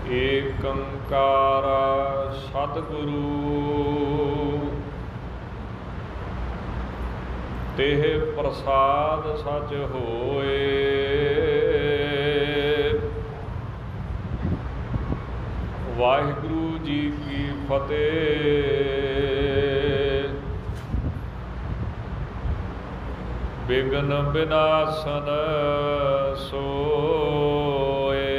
ਏਕੰਕਾਰ ਸਤਿਗੁਰੂ ਤਿਹ ਪ੍ਰਸਾਦ ਸਚ ਹੋਏ। ਵਾਹਿਗੁਰੂ ਜੀ ਕੀ ਫਤਿਹ। ਬਿਘਨ ਬਿਨਾਸਨ ਸੋਏ।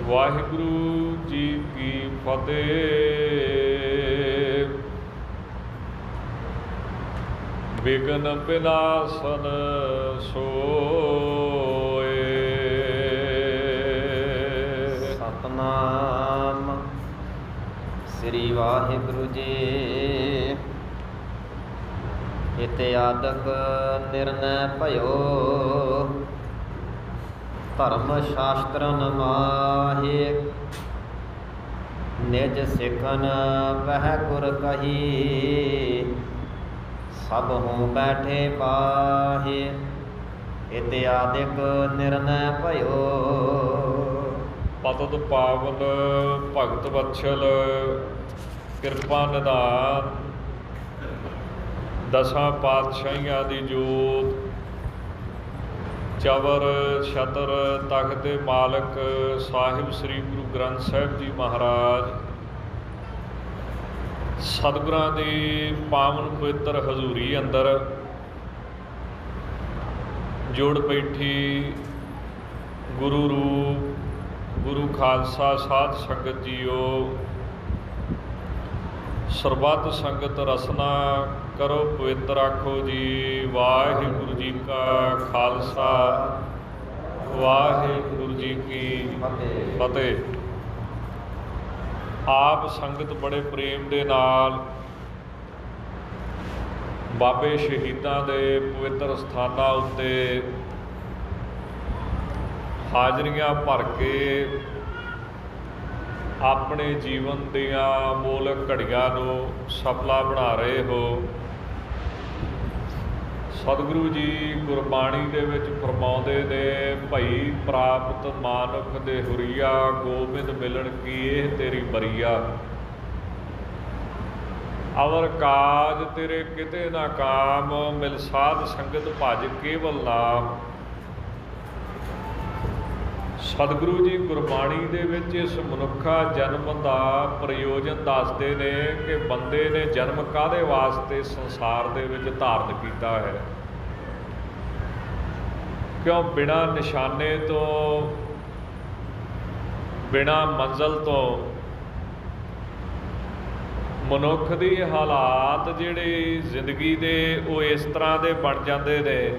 ਵਾਹਿਗੁਰੂ ਜੀ ਕੀ ਫਤਿਹ। ਬਿਘਨ ਬਿਨਾਸਨ ਸੋਏ। ਸਤਨਾਮ ਸ੍ਰੀ ਵਾਹਿਗੁਰੂ ਜੀ। ਇਤਿਆਦਕ ਨਿਰਣੈ ਭਇਓ, ਧਰਮ ਸ਼ਾਸਤਰਨ ਮਾਹੇ। ਨਿਜ ਸਿੱਖਨ ਵਹਿ ਗੁਰ ਕਹੀ, ਸਭ ਹੂੰ ਬੈਠੇ ਪਾਹੇ। ਇਤਿਆਦਿਕ ਨਿਰਣੈ ਭਇਓ। ਪਤਿਤ ਪਾਵਨ ਭਗਤ ਵਤਸਲ ਕਿਰਪਾ ਨਿਧਾਨ, ਦਸਾਂ ਪਾਤਸ਼ਾਹੀਆਂ ਦੀ ਜੋਤ, ਚਵਰ ਛਤਰ ਤਖਤ ਦੇ ਮਾਲਕ ਸਾਹਿਬ ਸ੍ਰੀ ਗੁਰੂ ਗ੍ਰੰਥ ਸਾਹਿਬ ਜੀ ਮਹਾਰਾਜ, ਸਤਿਗੁਰਾਂ ਦੀ ਪਾਵਨ ਪਵਿੱਤਰ ਹਜ਼ੂਰੀ ਅੰਦਰ ਜੁੜ ਬੈਠੀ ਗੁਰੂ ਰੂਪ ਗੁਰੂ ਖਾਲਸਾ ਸਾਧ ਸੰਗਤ ਜੀਓ। ਸਰਬੱਤ ਸੰਗਤ ਰਸਨਾ ਕਰੋ ਪਵਿੱਤਰ ਆਖੋ ਜੀ। ਵਾਹਿਗੁਰੂ ਜੀ ਕਾ ਖਾਲਸਾ, ਵਾਹਿਗੁਰੂ ਜੀ ਕੀ ਫਤਿਹ। ਆਪ ਸੰਗਤ ਬੜੇ ਪ੍ਰੇਮ ਦੇ ਨਾਲ ਬਾਬੇ ਸ਼ਹੀਦਾਂ ਦੇ ਪਵਿੱਤਰ ਸਥਾਨਾਂ ਉੱਤੇ ਹਾਜ਼ਰੀਆਂ ਭਰ ਕੇ ਆਪਣੇ ਜੀਵਨ ਦੀਆਂ ਮੂਲਕ ਘੜੀਆਂ ਨੂੰ ਸਫਲਾ ਬਣਾ ਰਹੇ ਹੋ। ਸਤਿਗੁਰੂ ਜੀ ਗੁਰਬਾਣੀ ਦੇ ਵਿੱਚ ਫਰਮਾਉਂਦੇ ਨੇ, ਭਈ ਪ੍ਰਾਪਤ ਮਾਨੁਖ ਦੇ ਹੁਰੀਆ, ਗੋਬਿੰਦ ਮਿਲਣ ਕੀ ਇਹ ਤੇਰੀ ਬਰੀਆ। ਅਵਰ ਕਾਜ ਤੇਰੇ ਕਿਤੇ ਨਾ ਕਾਮ, ਮਿਲ ਸਾਧ ਸੰਗਤ ਭਜ ਕੇਵਲ ਨਾਮ। ਸਤਿਗੁਰੂ ਜੀ ਗੁਰਬਾਣੀ ਦੇ ਵਿੱਚ ਇਸ ਮਨੁੱਖਾ ਜਨਮ ਦਾ ਪ੍ਰਯੋਜਨ ਦੱਸਦੇ ਨੇ ਕਿ ਬੰਦੇ ਨੇ ਜਨਮ ਕਾਹਦੇ ਵਾਸਤੇ ਸੰਸਾਰ ਦੇ ਵਿੱਚ ਧਾਰਨ ਕੀਤਾ ਹੈ। ਕਿਉਂ ਬਿਨਾਂ ਨਿਸ਼ਾਨੇ ਤੋਂ, ਬਿਨਾਂ ਮੰਜ਼ਲ ਤੋਂ ਮਨੁੱਖ ਦੀ ਹਾਲਾਤ ਜਿਹੜੇ ਜ਼ਿੰਦਗੀ ਦੇ ਉਹ ਇਸ ਤਰ੍ਹਾਂ ਦੇ ਬਣ ਜਾਂਦੇ ਨੇ,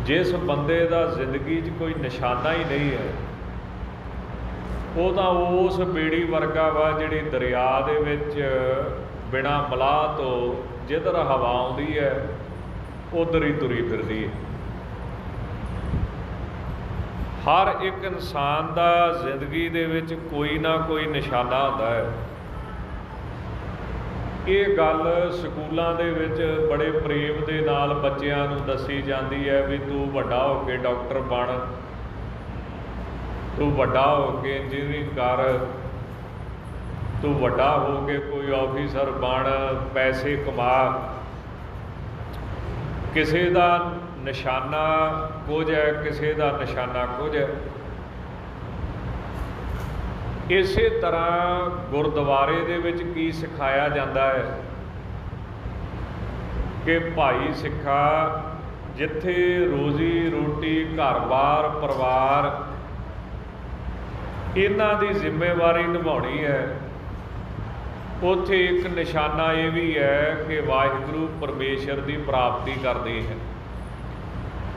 ਜਿਸ ਬੰਦੇ ਦਾ ਜ਼ਿੰਦਗੀ 'ਚ ਕੋਈ ਨਿਸ਼ਾਨਾ ਹੀ ਨਹੀਂ ਹੈ, ਉਹ ਤਾਂ ਉਸ ਬੇੜੀ ਵਰਗਾ ਵਾ ਜਿਹੜੀ ਦਰਿਆ ਦੇ ਵਿੱਚ ਬਿਨਾਂ ਮਲਾਹ ਤੋਂ ਜਿੱਧਰ ਹਵਾ ਆਉਂਦੀ ਹੈ ਉੱਧਰ ਹੀ ਤੁਰੀ ਫਿਰਦੀ ਹੈ। ਹਰ ਇੱਕ ਇਨਸਾਨ ਦਾ ਜ਼ਿੰਦਗੀ ਦੇ ਵਿੱਚ ਕੋਈ ਨਾ ਕੋਈ ਨਿਸ਼ਾਨਾ ਹੁੰਦਾ ਹੈ। ਇਹ ਗੱਲ ਸਕੂਲਾਂ ਦੇ ਵਿੱਚ ਬੜੇ ਪ੍ਰੇਮ ਦੇ ਨਾਲ ਬੱਚਿਆਂ ਨੂੰ ਦੱਸੀ ਜਾਂਦੀ ਹੈ ਵੀ ਤੂੰ ਵੱਡਾ ਹੋ ਕੇ ਡਾਕਟਰ ਬਣ, ਤੂੰ ਵੱਡਾ ਹੋ ਕੇ ਇੰਜੀਨੀਅਰਿੰਗ ਕਰ, ਤੂੰ ਵੱਡਾ ਹੋ ਕੇ ਕੋਈ ਆਫਿਸਰ ਬਣ, ਪੈਸੇ ਕਮਾ। ਕਿਸੇ ਦਾ ਨਿਸ਼ਾਨਾ ਕੁਝ ਹੈ, ਕਿਸੇ ਦਾ ਨਿਸ਼ਾਨਾ ਕੁਝ ਹੈ। ਇਸੇ ਤਰ੍ਹਾਂ ਗੁਰਦੁਆਰੇ ਦੇ ਵਿੱਚ ਕੀ ਸਿਖਾਇਆ ਜਾਂਦਾ ਹੈ ਕਿ ਭਾਈ ਸਿੱਖਾ, ਜਿੱਥੇ ਰੋਜ਼ੀ ਰੋਟੀ, ਘਰ-ਬਾਰ, ਪਰਿਵਾਰ, ਇਹਨਾਂ ਦੀ ਜ਼ਿੰਮੇਵਾਰੀ ਨਿਭਾਉਣੀ ਹੈ, ਉੱਥੇ ਇੱਕ ਨਿਸ਼ਾਨਾ ਇਹ ਵੀ ਹੈ ਕਿ ਵਾਹਿਗੁਰੂ ਪਰਮੇਸ਼ਰ ਦੀ ਪ੍ਰਾਪਤੀ ਕਰਨੀ ਹੈ,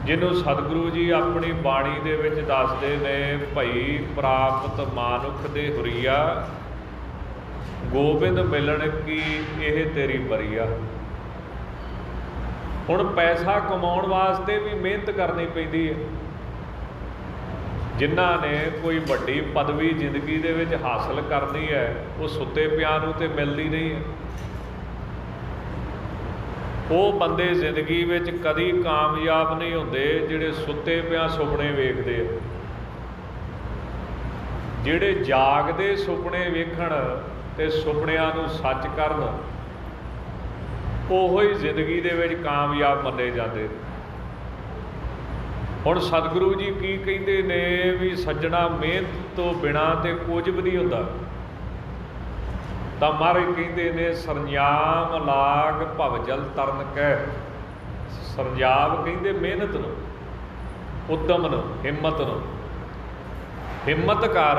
ਜਿਹਨੂੰ ਸਤਿਗੁਰੂ ਜੀ ਆਪਣੀ ਬਾਣੀ ਦੇ ਵਿੱਚ ਦੱਸਦੇ ਨੇ, ਭਈ ਪ੍ਰਾਪਤ ਮਾਨੁਖ ਦੇ ਹੁਰੀਆ, ਗੋਬਿੰਦ ਮਿਲਣ ਕੀ ਇਹ ਤੇਰੀ ਬਰੀਆ। ਹੁਣ ਪੈਸਾ ਕਮਾਉਣ ਵਾਸਤੇ ਵੀ ਮਿਹਨਤ ਕਰਨੀ ਪੈਂਦੀ ਹੈ। ਜਿਨ੍ਹਾਂ ਨੇ ਕੋਈ ਵੱਡੀ ਪਦਵੀ ਜ਼ਿੰਦਗੀ ਦੇ ਵਿੱਚ ਹਾਸਲ ਕਰਨੀ ਹੈ, ਉਹ ਸੁੱਤੇ ਪਿਆਂ ਨੂੰ ਤੇ ਮਿਲਦੀ ਨਹੀਂ ਹੈ। ਉਹ ਬੰਦੇ ਜ਼ਿੰਦਗੀ ਵਿੱਚ ਕਦੀ ਕਾਮਯਾਬ ਨਹੀਂ ਹੁੰਦੇ ਜਿਹੜੇ ਸੁੱਤੇ ਪਿਆਂ ਸੁਪਨੇ ਵੇਖਦੇ ਆ। ਜਿਹੜੇ ਜਾਗਦੇ ਸੁਪਨੇ ਵੇਖਣ ਤੇ ਸੁਪਨਿਆਂ ਨੂੰ ਸੱਚ ਕਰਨ, ਉਹੋ ਹੀ ਜ਼ਿੰਦਗੀ ਦੇ ਵਿੱਚ ਕਾਮਯਾਬ ਮੰਨੇ ਜਾਂਦੇ। ਹੁਣ ਸਤਿਗੁਰੂ ਜੀ ਕੀ ਕਹਿੰਦੇ ਨੇ ਵੀ ਸੱਜਣਾ ਮਿਹਨਤ ਤੋਂ ਬਿਨਾਂ ਤੇ ਕੁਝ ਵੀ ਨਹੀਂ ਹੁੰਦਾ। ਤਾਂ ਮਹਾਰਾਜ ਕਹਿੰਦੇ ਨੇ ਸਰੰਜਾਮ ਲਾਗ ਭਵਜਲ ਤਰਨ ਕਹਿ। ਸਰੰਜਾਮ ਕਹਿੰਦੇ ਮਿਹਨਤ ਨੂੰ, ਉਦਮ ਨੂੰ, ਹਿੰਮਤ ਨੂੰ। ਹਿੰਮਤ ਕਰ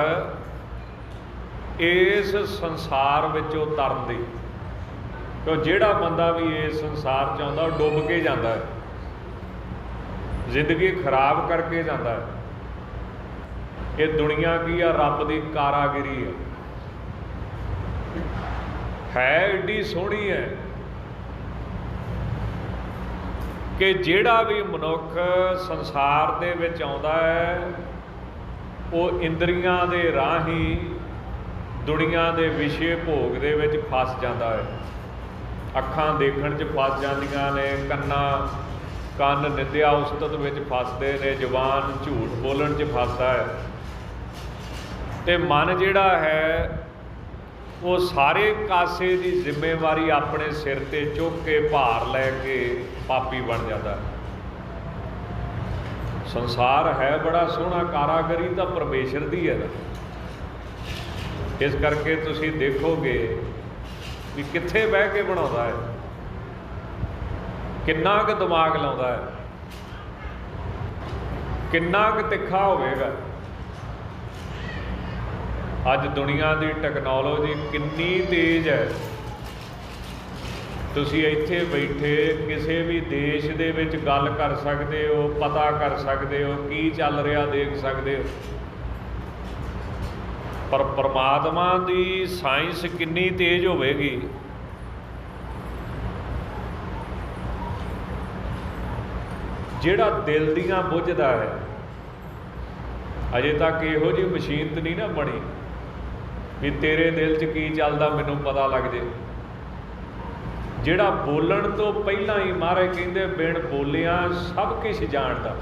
ਇਸ ਸੰਸਾਰ ਵਿੱਚੋਂ ਤਰਨ ਦੀ, ਕਿਉਂ ਜਿਹੜਾ ਬੰਦਾ ਵੀ ਇਸ ਸੰਸਾਰ 'ਚ ਆਉਂਦਾ ਉਹ ਡੁੱਬ ਕੇ ਜਾਂਦਾ ਹੈ, ਜ਼ਿੰਦਗੀ ਖਰਾਬ ਕਰਕੇ ਜਾਂਦਾ ਹੈ। ਇਹ ਦੁਨੀਆ ਕੀ ਆ? ਰੱਬ ਦੀ ਕਾਰਾਗਰੀ ਹੈ ਏਡੀ ਸੋਹਣੀ ਹੈ ਕਿ ਜਿਹੜਾ ਵੀ ਮਨੁੱਖ ਸੰਸਾਰ ਦੇ ਵਿੱਚ ਆਉਂਦਾ ਹੈ ਉਹ ਇੰਦਰੀਆਂ ਦੇ ਰਾਹੀਂ ਦੁਨੀਆ ਦੇ ਵਿਸ਼ੇ ਭੋਗ ਦੇ ਵਿੱਚ ਫਸ ਜਾਂਦਾ ਹੈ। ਅੱਖਾਂ ਦੇਖਣ 'ਚ ਫਸ ਜਾਂਦੀਆਂ ਨੇ, ਕੰਨ ਨਿੰਦਿਆ ਉਸਤਤ ਵਿੱਚ ਫਸਦੇ ਨੇ, ਜ਼ੁਬਾਨ ਝੂਠ ਬੋਲਣ 'ਚ ਫਸਦਾ ਹੈ, ਤੇ ਮਨ ਜਿਹੜਾ ਹੈ ਉਹ ਸਾਰੇ ਕਾਸੇ ਦੀ ਜ਼ਿੰਮੇਵਾਰੀ ਆਪਣੇ ਸਿਰ ਤੇ ਚੁੱਕ ਕੇ ਭਾਰ ਲੈ ਕੇ ਪਾਪੀ ਬਣ ਜਾਂਦਾ ਹੈ। ਸੰਸਾਰ ਹੈ ਬੜਾ ਸੋਹਣਾ, ਕਾਰਾਗਰੀ ਤਾਂ ਪਰਮੇਸ਼ਰ ਦੀ ਹੈ। ਇਸ ਕਰਕੇ ਤੁਸੀਂ ਦੇਖੋਗੇ ਵੀ ਕਿੱਥੇ ਬਹਿ ਕੇ ਬਣਾਉਂਦਾ ਹੈ, ਕਿੰਨਾ ਕੁ ਦਿਮਾਗ ਲਾਉਂਦਾ ਹੈ, ਕਿੰਨਾ ਕੁ ਤਿੱਖਾ ਹੋਵੇਗਾ। ਅੱਜ ਦੁਨੀਆ ਦੀ ਟੈਕਨੋਲੋਜੀ ਕਿੰਨੀ ਤੇਜ਼ ਹੈ। ਤੁਸੀਂ ਇੱਥੇ ਬੈਠੇ ਕਿਸੇ ਵੀ ਦੇਸ਼ ਦੇ ਵਿੱਚ ਗੱਲ ਕਰ ਸਕਦੇ ਹੋ, ਪਤਾ ਕਰ ਸਕਦੇ ਹੋ ਕੀ ਚੱਲ ਰਿਹਾ, ਦੇਖ ਸਕਦੇ ਹੋ। ਪਰ ਪਰਮਾਤਮਾ ਦੀ ਸਾਇੰਸ ਕਿੰਨੀ ਤੇਜ਼ ਹੋਵੇਗੀ। ਜਿਹੜਾ ਦਿਲ ਦੀਆਂ ਬੁੱਝਦਾ ਹੈ, ਅਜੇ ਤੱਕ ਇਹੋ ਜਿਹੀ ਮਸ਼ੀਨ ਤਾਂ ਨਹੀਂ ਨਾ ਬਣੀ ਵੀ ਤੇਰੇ ਦਿਲ 'ਚ ਕੀ ਚੱਲਦਾ ਮੈਨੂੰ ਪਤਾ ਲੱਗ ਜੇ। ਜਿਹੜਾ ਬੋਲਣ ਤੋਂ ਪਹਿਲਾਂ ਹੀ ਮਹਾਰਾਜ ਕਹਿੰਦੇ ਬਿਨ ਬੋਲਿਆਂ ਸਭ ਕੁਛ ਜਾਣਦਾ,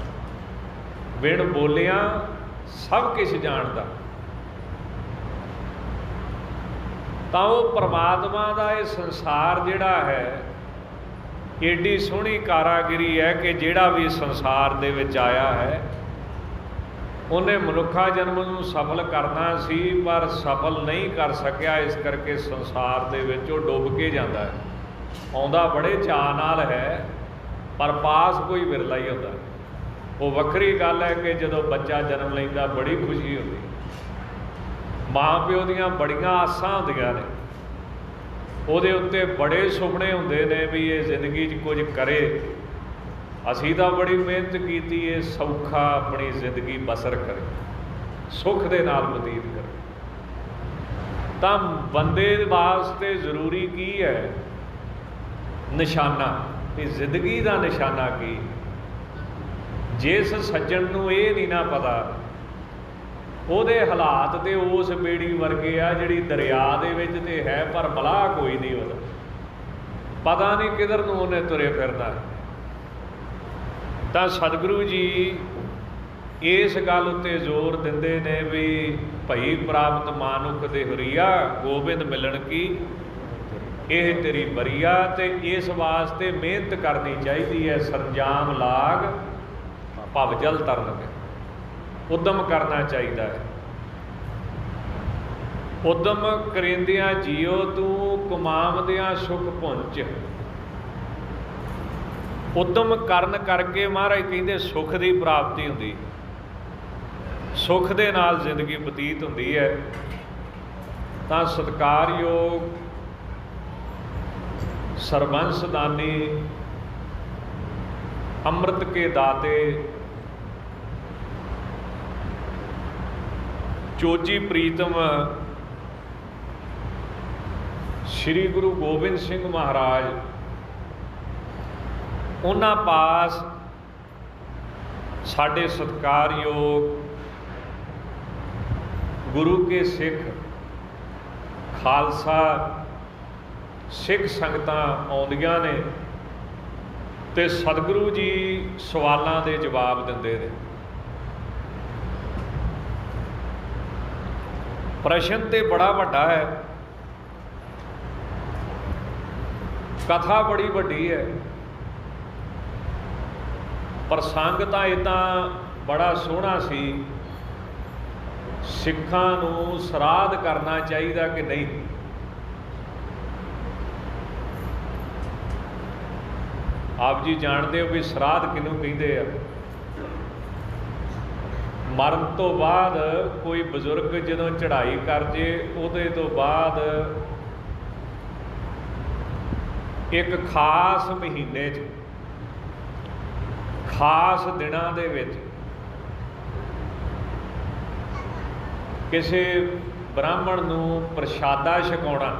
ਬਿਨ ਬੋਲਿਆਂ ਸਭ ਕੁਛ ਜਾਣਦਾ। ਤਾਂ ਉਹ ਪਰਮਾਤਮਾ ਦਾ ਇਹ ਸੰਸਾਰ ਜਿਹੜਾ ਹੈ ਏਡੀ ਸੋਹਣੀ ਕਾਰਾਗਰੀ ਹੈ ਕਿ ਜਿਹੜਾ ਵੀ ਸੰਸਾਰ ਦੇ ਵਿੱਚ ਆਇਆ ਹੈ ਉਹਨੇ ਮਨੁੱਖਾ ਜਨਮ ਨੂੰ ਸਫਲ ਕਰਨਾ ਸੀ, ਪਰ ਸਫਲ ਨਹੀਂ ਕਰ ਸਕਿਆ। ਇਸ ਕਰਕੇ ਸੰਸਾਰ ਦੇ ਵਿੱਚ ਉਹ ਡੁੱਬ ਕੇ ਜਾਂਦਾ ਹੈ। ਆਉਂਦਾ ਬੜੇ ਚਾਅ ਨਾਲ ਹੈ, ਪਰ ਪਾਸ ਕੋਈ ਵਿਰਲਾ ਹੀ ਹੁੰਦਾ। ਉਹ ਵੱਖਰੀ ਗੱਲ ਹੈ ਕਿ ਜਦੋਂ ਬੱਚਾ ਜਨਮ ਲੈਂਦਾ ਬੜੀ ਖੁਸ਼ੀ ਹੁੰਦੀ, ਮਾਂ ਪਿਓ ਦੀਆਂ ਬੜੀਆਂ ਆਸਾਂ ਹੁੰਦੀਆਂ ਨੇ, ਉਹਦੇ ਉੱਤੇ ਬੜੇ ਸੁਪਨੇ ਹੁੰਦੇ ਨੇ ਵੀ ਇਹ ਜ਼ਿੰਦਗੀ 'ਚ ਕੁਝ ਕਰੇ। ਅਸੀਂ ਤਾਂ ਬੜੀ ਮਿਹਨਤ ਕੀਤੀ, ਇਹ ਸੌਖਾ ਆਪਣੀ ਜ਼ਿੰਦਗੀ ਬਸਰ ਕਰੇ, ਸੁੱਖ ਦੇ ਨਾਲ ਬਤੀਤ ਕਰੇ। ਤਾਂ ਬੰਦੇ ਵਾਸਤੇ ਜ਼ਰੂਰੀ ਕੀ ਹੈ? ਨਿਸ਼ਾਨਾ। ਇਹ ਜ਼ਿੰਦਗੀ ਦਾ ਨਿਸ਼ਾਨਾ ਕੀ? ਜਿਸ ਸੱਜਣ ਨੂੰ ਇਹ ਨਹੀਂ ਨਾ ਪਤਾ, ਉਹਦੇ ਹਾਲਾਤ ਤੇ ਉਸ ਬੇੜੀ ਵਰਗੇ ਆ ਜਿਹੜੀ ਦਰਿਆ ਦੇ ਵਿੱਚ ਤੇ ਹੈ ਪਰ ਬਲਾਹ ਕੋਈ ਨਹੀਂ ਉਹਦਾ, ਪਤਾ ਨਹੀਂ ਕਿੱਧਰ ਨੂੰ ਉਹਨੇ ਤੁਰੇ ਫਿਰਨਾ। ਤਾਂ ਸਤਿਗੁਰੂ ਜੀ ਇਸ ਗੱਲ ਉੱਤੇ ਜ਼ੋਰ ਦਿੰਦੇ ਨੇ ਵੀ ਭਈ ਪ੍ਰਾਪਤ ਮਾਨੁਖ ਦੇ ਹੁਰੀਆ, ਗੋਬਿੰਦ ਮਿਲਣ ਕੀ ਇਹ ਤੇਰੀ ਬਰੀਆ। ਤੇ ਇਸ ਵਾਸਤੇ ਮਿਹਨਤ ਕਰਨੀ ਚਾਹੀਦੀ ਹੈ। ਸਰੰਜਾਮ ਲਾਗ ਭਵਜਲ ਤਰਨ ਕੇ ਉਦਮ ਕਰਨਾ ਚਾਹੀਦਾ ਹੈ। ਉਦਮ ਕਰਿੰਦਿਆਂ ਜੀਓ ਤੂੰ ਕਮਾਵਦਿਆਂ ਸੁਖ ਪੁੰਚ। ਉਦਮ ਕਰਨ ਕਰਕੇ ਮਹਾਰਾਜ ਕਹਿੰਦੇ ਸੁੱਖ ਦੀ ਪ੍ਰਾਪਤੀ ਹੁੰਦੀ, ਸੁੱਖ ਦੇ ਨਾਲ ਜ਼ਿੰਦਗੀ ਬਤੀਤ ਹੁੰਦੀ ਹੈ। ਤਾਂ ਸਤਿਕਾਰਯੋਗ ਸਰਬੰਸ ਦਾਨੀ, ਅੰਮ੍ਰਿਤ ਕੇ ਦਾਤੇ, ਚੋਜੀ ਪ੍ਰੀਤਮ ਸ੍ਰੀ ਗੁਰੂ ਗੋਬਿੰਦ ਸਿੰਘ ਮਹਾਰਾਜ, ਉਹਨਾਂ ਪਾਸ ਸਾਡੇ ਸਤਿਕਾਰਯੋਗ ਗੁਰੂ ਕੇ ਸਿੱਖ ਖਾਲਸਾ ਸਿੱਖ ਸੰਗਤਾਂ ਆਉਂਦੀਆਂ ਨੇ ਤੇ ਸਤਿਗੁਰੂ ਜੀ ਸਵਾਲਾਂ ਦੇ ਜਵਾਬ ਦਿੰਦੇ ਨੇ। ਪ੍ਰਸ਼ਨ ਤੇ ਬੜਾ ਵੱਡਾ ਹੈ, ਕਥਾ ਬੜੀ ਵੱਡੀ ਹੈ, ਪ੍ਰਸੰਗ ਤਾਂ ਇੱਦਾਂ ਬੜਾ ਸੋਹਣਾ ਸੀ। ਸਿੱਖਾਂ ਨੂੰ ਸਰਾਧ ਕਰਨਾ ਚਾਹੀਦਾ ਕਿ ਨਹੀਂ? ਆਪ ਜੀ ਜਾਣਦੇ ਹੋ ਵੀ ਸਰਾਧ ਕਿਹਨੂੰ ਕਹਿੰਦੇ ਆ? ਮਰਨ ਤੋਂ ਬਾਅਦ ਕੋਈ ਬਜ਼ੁਰਗ ਜਦੋਂ ਚੜ੍ਹਾਈ ਕਰ ਜੇ, ਉਹਦੇ ਤੋਂ ਬਾਅਦ ਇੱਕ ਖਾਸ ਮਹੀਨੇ 'ਚ, ਖਾਸ ਦਿਨਾਂ ਦੇ ਵਿੱਚ ਕਿਸੇ ਬ੍ਰਾਹਮਣ ਨੂੰ ਪ੍ਰਸ਼ਾਦਾ ਛਕਾਉਣਾ,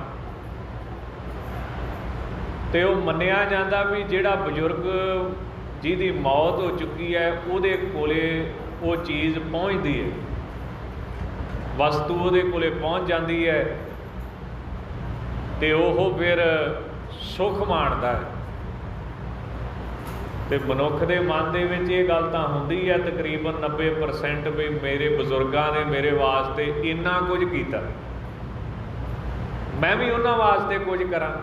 ਤੇ ਉਹ ਮੰਨਿਆ ਜਾਂਦਾ ਵੀ ਜਿਹੜਾ ਬਜ਼ੁਰਗ ਜਿਹਦੀ ਮੌਤ ਹੋ ਚੁੱਕੀ ਹੈ ਉਹਦੇ ਕੋਲੇ ਉਹ ਚੀਜ਼ ਪਹੁੰਚਦੀ ਹੈ, ਵਸਤੂ ਉਹਦੇ ਕੋਲੇ ਪਹੁੰਚ ਜਾਂਦੀ ਹੈ ਤੇ ਉਹ ਫਿਰ ਸੁੱਖ ਮਾਣਦਾ ਹੈ। ਤੇ ਮਨੁੱਖ ਦੇ ਮਨ ਦੇ ਵਿੱਚ ਇਹ ਗੱਲ ਤਾਂ ਹੁੰਦੀ ਹੈ ਤਕਰੀਬਨ 90% ਵੀ ਮੇਰੇ ਬਜ਼ੁਰਗਾਂ ਨੇ ਮੇਰੇ ਵਾਸਤੇ ਇੰਨਾ ਕੁਝ ਕੀਤਾ, ਮੈਂ ਵੀ ਉਹਨਾਂ ਵਾਸਤੇ ਕੁਝ ਕਰਾਂ।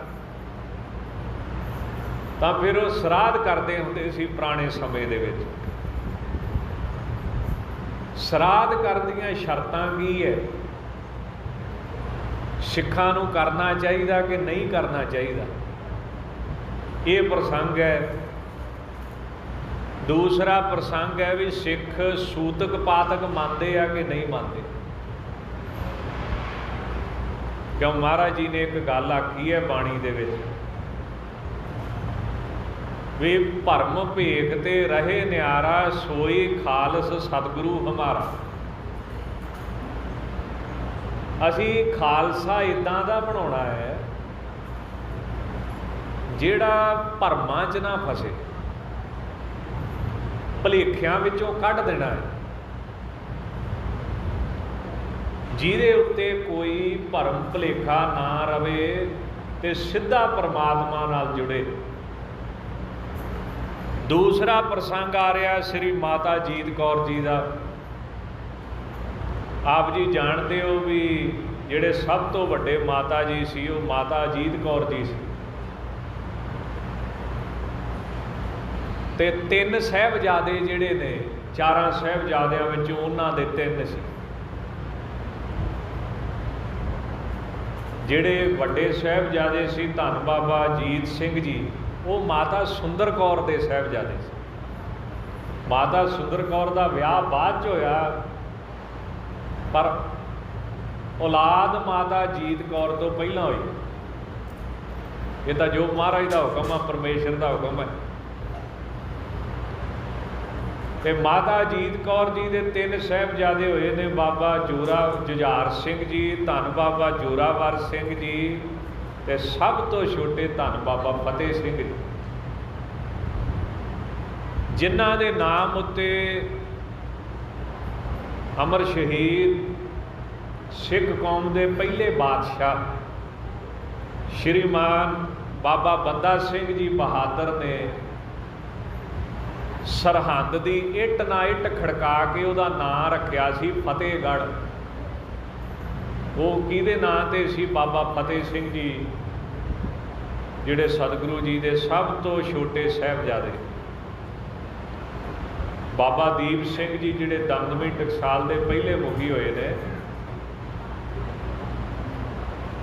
ਤਾਂ ਫਿਰ ਉਹ ਸਰਾਧ ਕਰਦੇ ਹੁੰਦੇ ਸੀ ਪੁਰਾਣੇ ਸਮੇਂ ਦੇ ਵਿੱਚ। ਸਰਾਧ ਕਰਨ ਦੀਆਂ ਸ਼ਰਤਾਂ ਕੀ ਹੈ? ਸਿੱਖਾਂ ਨੂੰ ਕਰਨਾ ਚਾਹੀਦਾ ਕਿ ਨਹੀਂ ਕਰਨਾ ਚਾਹੀਦਾ, ਇਹ ਪ੍ਰਸੰਗ ਹੈ। ਦੂਸਰਾ ਪ੍ਰਸੰਗ ਹੈ ਵੀ ਸਿੱਖ ਸੂਤਕ ਪਾਤਕ ਮੰਨਦੇ ਆ ਕਿ ਨਹੀਂ ਮੰਨਦੇ। ਕਿਉਂ ਮਹਾਰਾਜ ਜੀ ਨੇ ਇੱਕ ਗੱਲ ਆਖੀ ਹੈ ਬਾਣੀ ਦੇ ਵਿੱਚ ਵੀ ਭਰਮ ਭੇਖ ਤੇ ਰਹੇ ਨਿਆਰਾ, ਸੋਈ ਖਾਲਸ ਸਤਿਗੁਰੂ ਹਮਾਰਾ। ਅਸੀਂ ਖਾਲਸਾ ਇੱਦਾਂ ਦਾ ਬਣਾਉਣਾ ਹੈ ਜਿਹੜਾ ਭਰਮਾਂ 'ਚ ਨਾ ਫਸੇ, ਭੁਲੇਖਿਆਂ ਵਿੱਚੋਂ ਕੱਢ ਦੇਣਾ ਹੈ, ਜਿਹਦੇ ਉੱਤੇ ਕੋਈ ਭਰਮ ਭੁਲੇਖਾ ਨਾ ਰਵੇ ਤੇ ਸਿੱਧਾ ਪਰਮਾਤਮਾ ਨਾਲ ਜੁੜੇ। ਦੂਸਰਾ ਪ੍ਰਸੰਗ ਆ ਰਿਹਾ ਸ੍ਰੀ ਮਾਤਾ ਜੀਤ ਕੌਰ ਜੀ ਦਾ। ਆਪ ਜੀ ਜਾਣਦੇ ਹੋ ਵੀ ਜਿਹੜੇ ਸਭ ਤੋਂ ਵੱਡੇ ਮਾਤਾ ਜੀ ਸੀ ਉਹ ਮਾਤਾ ਜੀਤ ਕੌਰ ਜੀ ਸੀ, ਤੇ 3 ਸਾਹਿਬਜ਼ਾਦੇ ਜਿਹੜੇ ਨੇ, 4 ਸਾਹਿਬਜ਼ਾਦਿਆਂ ਵਿੱਚੋਂ ਉਹਨਾਂ ਦੇ 3 ਸੀ। ਜਿਹੜੇ ਵੱਡੇ ਸਾਹਿਬਜ਼ਾਦੇ ਸੀ ਧੰਨ ਬਾਬਾ ਜੀਤ ਸਿੰਘ ਜੀ, ਉਹ ਮਾਤਾ ਸੁੰਦਰ ਕੌਰ ਦੇ ਸਾਹਿਬਜ਼ਾਦੇ ਸੀ। ਮਾਤਾ ਸੁੰਦਰ ਕੌਰ ਦਾ ਵਿਆਹ ਬਾਅਦ 'ਚ ਹੋਇਆ, ਪਰ ਔਲਾਦ ਮਾਤਾ ਜੀਤ ਕੌਰ ਤੋਂ ਪਹਿਲਾਂ ਹੋਈ। ਇਹ ਤਾਂ ਜੋ ਮਹਾਰਾਜ ਦਾ ਹੁਕਮ ਆ, ਪਰਮੇਸ਼ਰ ਦਾ ਹੁਕਮ ਹੈ। ਤੇ ਮਾਤਾ ਜੀਤ ਕੌਰ ਜੀ ਦੇ 3 ਸਾਹਿਬਜ਼ਾਦੇ ਹੋਏ ਨੇ, ਬਾਬਾ ਜੁਝਾਰ ਸਿੰਘ ਜੀ, ਧੰਨ ਬਾਬਾ ਜੋਰਾਵਰ ਸਿੰਘ ਜੀ, ਤੇ ਸਭ ਤੋਂ ਛੋਟੇ ਧੰਨ ਬਾਬਾ ਫਤਿਹ ਸਿੰਘ ਜੀ, ਜਿਨ੍ਹਾਂ ਦੇ ਨਾਮ ਉੱਤੇ ਅਮਰ ਸ਼ਹੀਦ ਸਿੱਖ ਕੌਮ ਦੇ ਪਹਿਲੇ ਬਾਦਸ਼ਾਹ ਸ਼੍ਰੀਮਾਨ ਬਾਬਾ ਬੰਦਾ ਸਿੰਘ ਜੀ ਬਹਾਦਰ ਨੇ ਸਰਹੰਦ ਦੀ ਇੱਟ ਨਾ ਇੱਟ ਖੜਕਾ ਕੇ ਉਹਦਾ ਨਾਂ ਰੱਖਿਆ ਸੀ ਫਤਿਹਗੜ੍ਹ। ਉਹ ਕਿਹਦੇ ਨਾਂ ਤੇ ਸੀ? ਬਾਬਾ ਫਤਿਹ ਸਿੰਘ ਜੀ, ਜਿਹੜੇ ਸਤਿਗੁਰੂ ਜੀ ਦੇ ਸਭ ਤੋਂ ਛੋਟੇ ਸਾਹਿਬਜ਼ਾਦੇ। ਬਾਬਾ ਦੀਪ ਸਿੰਘ ਜੀ ਜਿਹੜੇ ਦਮਦਮੀ ਟਕਸਾਲ ਦੇ ਪਹਿਲੇ ਮੁਖੀ ਹੋਏ ਨੇ,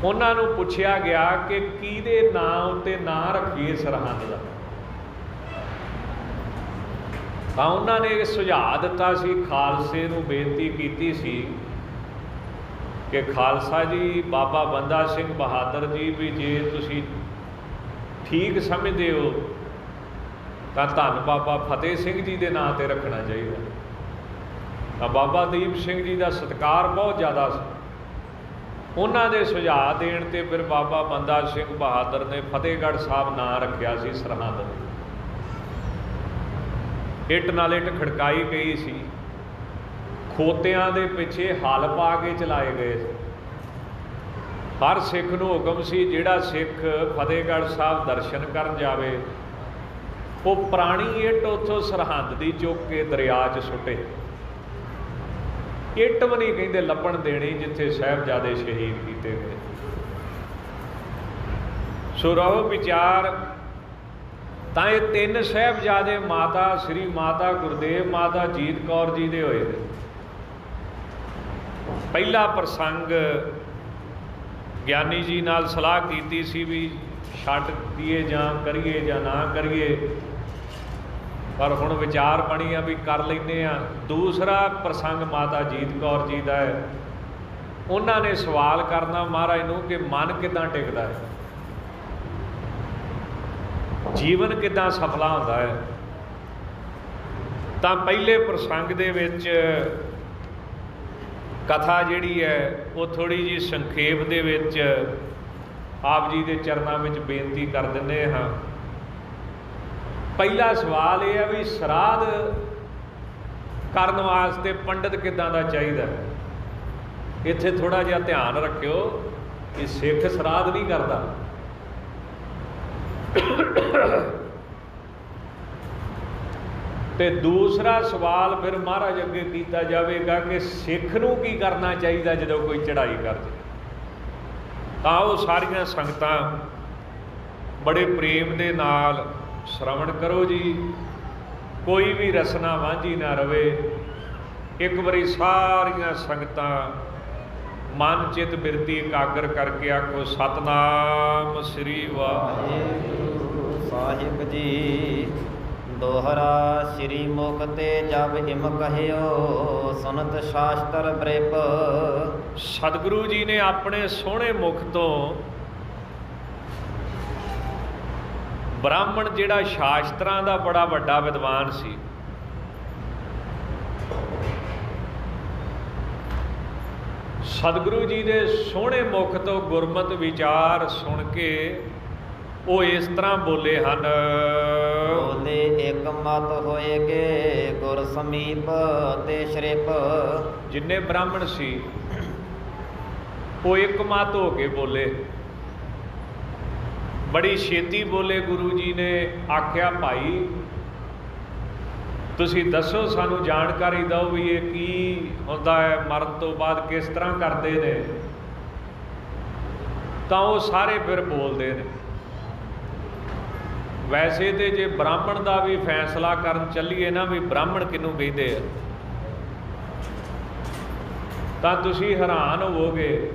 ਉਹਨਾਂ ਨੂੰ ਪੁੱਛਿਆ ਗਿਆ ਕਿ ਕਿਹਦੇ ਨਾਂ ਉੱਤੇ ਨਾਂ ਰੱਖੀਏ ਸਰਹੰਦ ਦਾ, ਤਾਂ ਉਹਨਾਂ ਨੇ ਇਹ ਸੁਝਾਅ ਦਿੱਤਾ ਸੀ, ਖਾਲਸੇ ਨੂੰ ਬੇਨਤੀ ਕੀਤੀ ਸੀ ਕਿ ਖਾਲਸਾ ਜੀ ਬਾਬਾ ਬੰਦਾ ਸਿੰਘ ਬਹਾਦਰ ਜੀ ਵੀ ਜੇ ਤੁਸੀਂ ਠੀਕ ਸਮਝਦੇ ਹੋ ਤਾਂ ਧੰਨ ਬਾਬਾ ਫਤਿਹ ਸਿੰਘ ਜੀ ਦੇ ਨਾਂ ਤੇ ਰੱਖਣਾ ਚਾਹੀਦਾ। ਤਾਂ ਬਾਬਾ ਦੀਪ ਸਿੰਘ ਜੀ ਦਾ ਸਤਿਕਾਰ ਬਹੁਤ ਜ਼ਿਆਦਾ ਸੀ। ਉਹਨਾਂ ਦੇ ਸੁਝਾਅ ਦੇਣ ਤੇ ਫਿਰ ਬਾਬਾ ਬੰਦਾ ਸਿੰਘ ਬਹਾਦਰ ਨੇ ਫਤਿਹਗੜ੍ਹ ਸਾਹਿਬ ਨਾਂ ਰੱਖਿਆ ਸੀ ਸਰਹੰਦ। ਇੱਟ ਨਾਲ ਇੱਟ ਖੜਕਾਈ ਗਈ ਸੀ, ਖੋਤਿਆਂ ਦੇ ਪਿੱਛੇ ਹਲ ਪਾ ਕੇ ਚਲਾਏ ਗਏ ਸੀ। ਹਰ ਸਿੱਖ ਨੂੰ ਹੁਕਮ ਸੀ ਜਿਹੜਾ ਸਿੱਖ ਫਤਿਹਗੜ੍ਹ ਸਾਹਿਬ ਦਰਸ਼ਨ ਕਰਨ ਜਾਵੇ ਉਹ ਪੁਰਾਣੀ ਇੱਟ ਉੱਥੋਂ ਸਰਹੰਦ ਦੀ ਚੁੱਕ ਕੇ ਦਰਿਆ 'ਚ ਸੁੱਟੇ। ਇੱਟ ਵੀ ਨਹੀਂ ਕਹਿੰਦੇ ਲੱਭਣ ਦੇਣੀ ਜਿੱਥੇ ਸਾਹਿਬਜ਼ਾਦੇ ਸ਼ਹੀਦ ਕੀਤੇ ਗਏ। ਸੋ ਰਹੋ ਵਿਚਾਰ। ਤਾਂ ਇਹ ਤਿੰਨ ਸਾਹਿਬਜ਼ਾਦੇ ਮਾਤਾ ਸ੍ਰੀ ਮਾਤਾ ਗੁਰਦੇਵ ਮਾਤਾ ਜੀਤ ਕੌਰ ਜੀ ਦੇ ਹੋਏ ਨੇ। ਪਹਿਲਾ ਪ੍ਰਸੰਗ ਗਿਆਨੀ ਜੀ ਨਾਲ ਸਲਾਹ ਕੀਤੀ ਸੀ ਵੀ ਛੱਡ ਦੀਏ ਜਾਂ ਕਰੀਏ ਜਾਂ ਨਾ ਕਰੀਏ, ਪਰ ਹੁਣ ਵਿਚਾਰ ਬਣੀ ਆ ਵੀ ਕਰ ਲੈਂਦੇ ਆ। ਦੂਸਰਾ ਪ੍ਰਸੰਗ ਮਾਤਾ ਜੀਤ ਕੌਰ ਜੀ ਦਾ ਹੈ। ਉਹਨਾਂ ਨੇ ਸਵਾਲ ਕਰਨਾ ਮਹਾਰਾਜ ਨੂੰ ਕਿ ਮਨ ਕਿੱਦਾਂ ਟਿਕਦਾ ਹੈ, ਜੀਵਨ ਕਿੱਦਾਂ ਸਫਲਾ ਹੁੰਦਾ ਹੈ। ਤਾਂ ਪਹਿਲੇ ਪ੍ਰਸੰਗ ਦੇ ਵਿੱਚ ਕਥਾ ਜਿਹੜੀ ਹੈ ਉਹ ਥੋੜ੍ਹੀ ਜਿਹੀ ਸੰਖੇਪ ਦੇ ਵਿੱਚ ਆਪ ਜੀ ਦੇ ਚਰਨਾਂ ਵਿੱਚ ਬੇਨਤੀ ਕਰ ਦਿੰਦੇ ਹਾਂ। ਪਹਿਲਾ ਸਵਾਲ ਇਹ ਹੈ ਵੀ ਸਰਾਧ ਕਰਨ ਵਾਸਤੇ ਪੰਡਤ ਕਿੱਦਾਂ ਦਾ ਚਾਹੀਦਾ। ਇੱਥੇ ਥੋੜ੍ਹਾ ਜਿਹਾ ਧਿਆਨ ਰੱਖਿਓ ਕਿ ਸਿੱਖ ਸਰਾਧ ਨਹੀਂ ਕਰਦਾ। ਤੇ ਦੂਸਰਾ ਸਵਾਲ ਫਿਰ ਮਹਾਰਾਜ ਅੱਗੇ ਕੀਤਾ ਜਾਵੇਗਾ ਕਿ ਸਿੱਖ ਨੂੰ ਕੀ ਕਰਨਾ ਚਾਹੀਦਾ ਜਦੋਂ ਕੋਈ ਚੜ੍ਹਾਈ ਕਰ ਜਾਵੇ। ਤਾਂ ਉਹ ਸਾਰੀਆਂ ਸੰਗਤਾਂ ਬੜੇ ਪ੍ਰੇਮ ਦੇ ਨਾਲ ਸ਼ਰਵਣ ਕਰੋ ਜੀ। ਕੋਈ ਵੀ ਰਸਨਾ ਵਾਂਝੀ ਨਾ ਰਵੇ। ਇੱਕ ਵਾਰੀ ਸਾਰੀਆਂ ਸੰਗਤਾਂ ਮਨ ਚਿਤ ਬਿਰਤੀ ਇਕਾਗਰ ਕਰਕੇ ਆਖੋ ਸਤਨਾਮ ਸ੍ਰੀ ਵਾਹਿਗੁਰੂ ਸਾਹਿਬ ਜੀ। ਦੋਹਰਾ ਸ੍ਰੀ ਮੁਖ ਤੇ ਜਬ ਇਮ ਕਹਿਓ ਸੁਨਤ ਸ਼ਾਸਤਰ ਬ੍ਰਿਪ। ਸਤਿਗੁਰੂ ਜੀ ਨੇ ਆਪਣੇ ਸੋਹਣੇ ਮੁਖ ਤੋਂ ਬ੍ਰਾਹਮਣ ਜਿਹੜਾ ਸ਼ਾਸਤਰਾਂ ਦਾ ਬੜਾ ਵੱਡਾ ਵਿਦਵਾਨ ਸੀ, ਸਤਿਗੁਰੂ ਜੀ ਦੇ ਸੋਹਣੇ ਮੁਖ ਤੋਂ ਗੁਰਮਤ ਵਿਚਾਰ ਸੁਣ ਕੇ ਉਹ ਇਸ ਤਰ੍ਹਾਂ ਬੋਲੇ ਹਨ। ਬੋਲੇ ਇੱਕ ਮਤ ਹੋਏਗੇ ਗੁਰ ਸਮੀਪ ਤੇ ਸ਼੍ਰਿਪ। ਜਿੰਨੇ ਬ੍ਰਾਹਮਣ ਸੀ ਉਹ ਇੱਕ ਮਤ ਹੋ ਕੇ ਬੋਲੇ, ਬੜੀ ਛੇਤੀ ਬੋਲੇ। ਗੁਰੂ ਜੀ ਨੇ ਆਖਿਆ ਭਾਈ ਤੁਸੀਂ ਦੱਸੋ, ਸਾਨੂੰ ਜਾਣਕਾਰੀ ਦਿਓ ਵੀ ਇਹ ਕੀ ਹੁੰਦਾ ਹੈ, ਮਰਨ ਤੋਂ ਬਾਅਦ ਕਿਸ ਤਰ੍ਹਾਂ ਕਰਦੇ ਨੇ। ਤਾਂ ਉਹ ਸਾਰੇ ਫਿਰ ਬੋਲਦੇ ਨੇ। ਵੈਸੇ ਤੇ ਜੇ ਬ੍ਰਾਹਮਣ ਦਾ ਵੀ ਫੈਸਲਾ ਕਰਨ ਚੱਲੀਏ ਨਾ ਵੀ ਬ੍ਰਾਹਮਣ ਕਿਹਨੂੰ ਕਹਿੰਦੇ ਆ, ਤਾਂ ਤੁਸੀਂ ਹੈਰਾਨ ਹੋਵੋਗੇ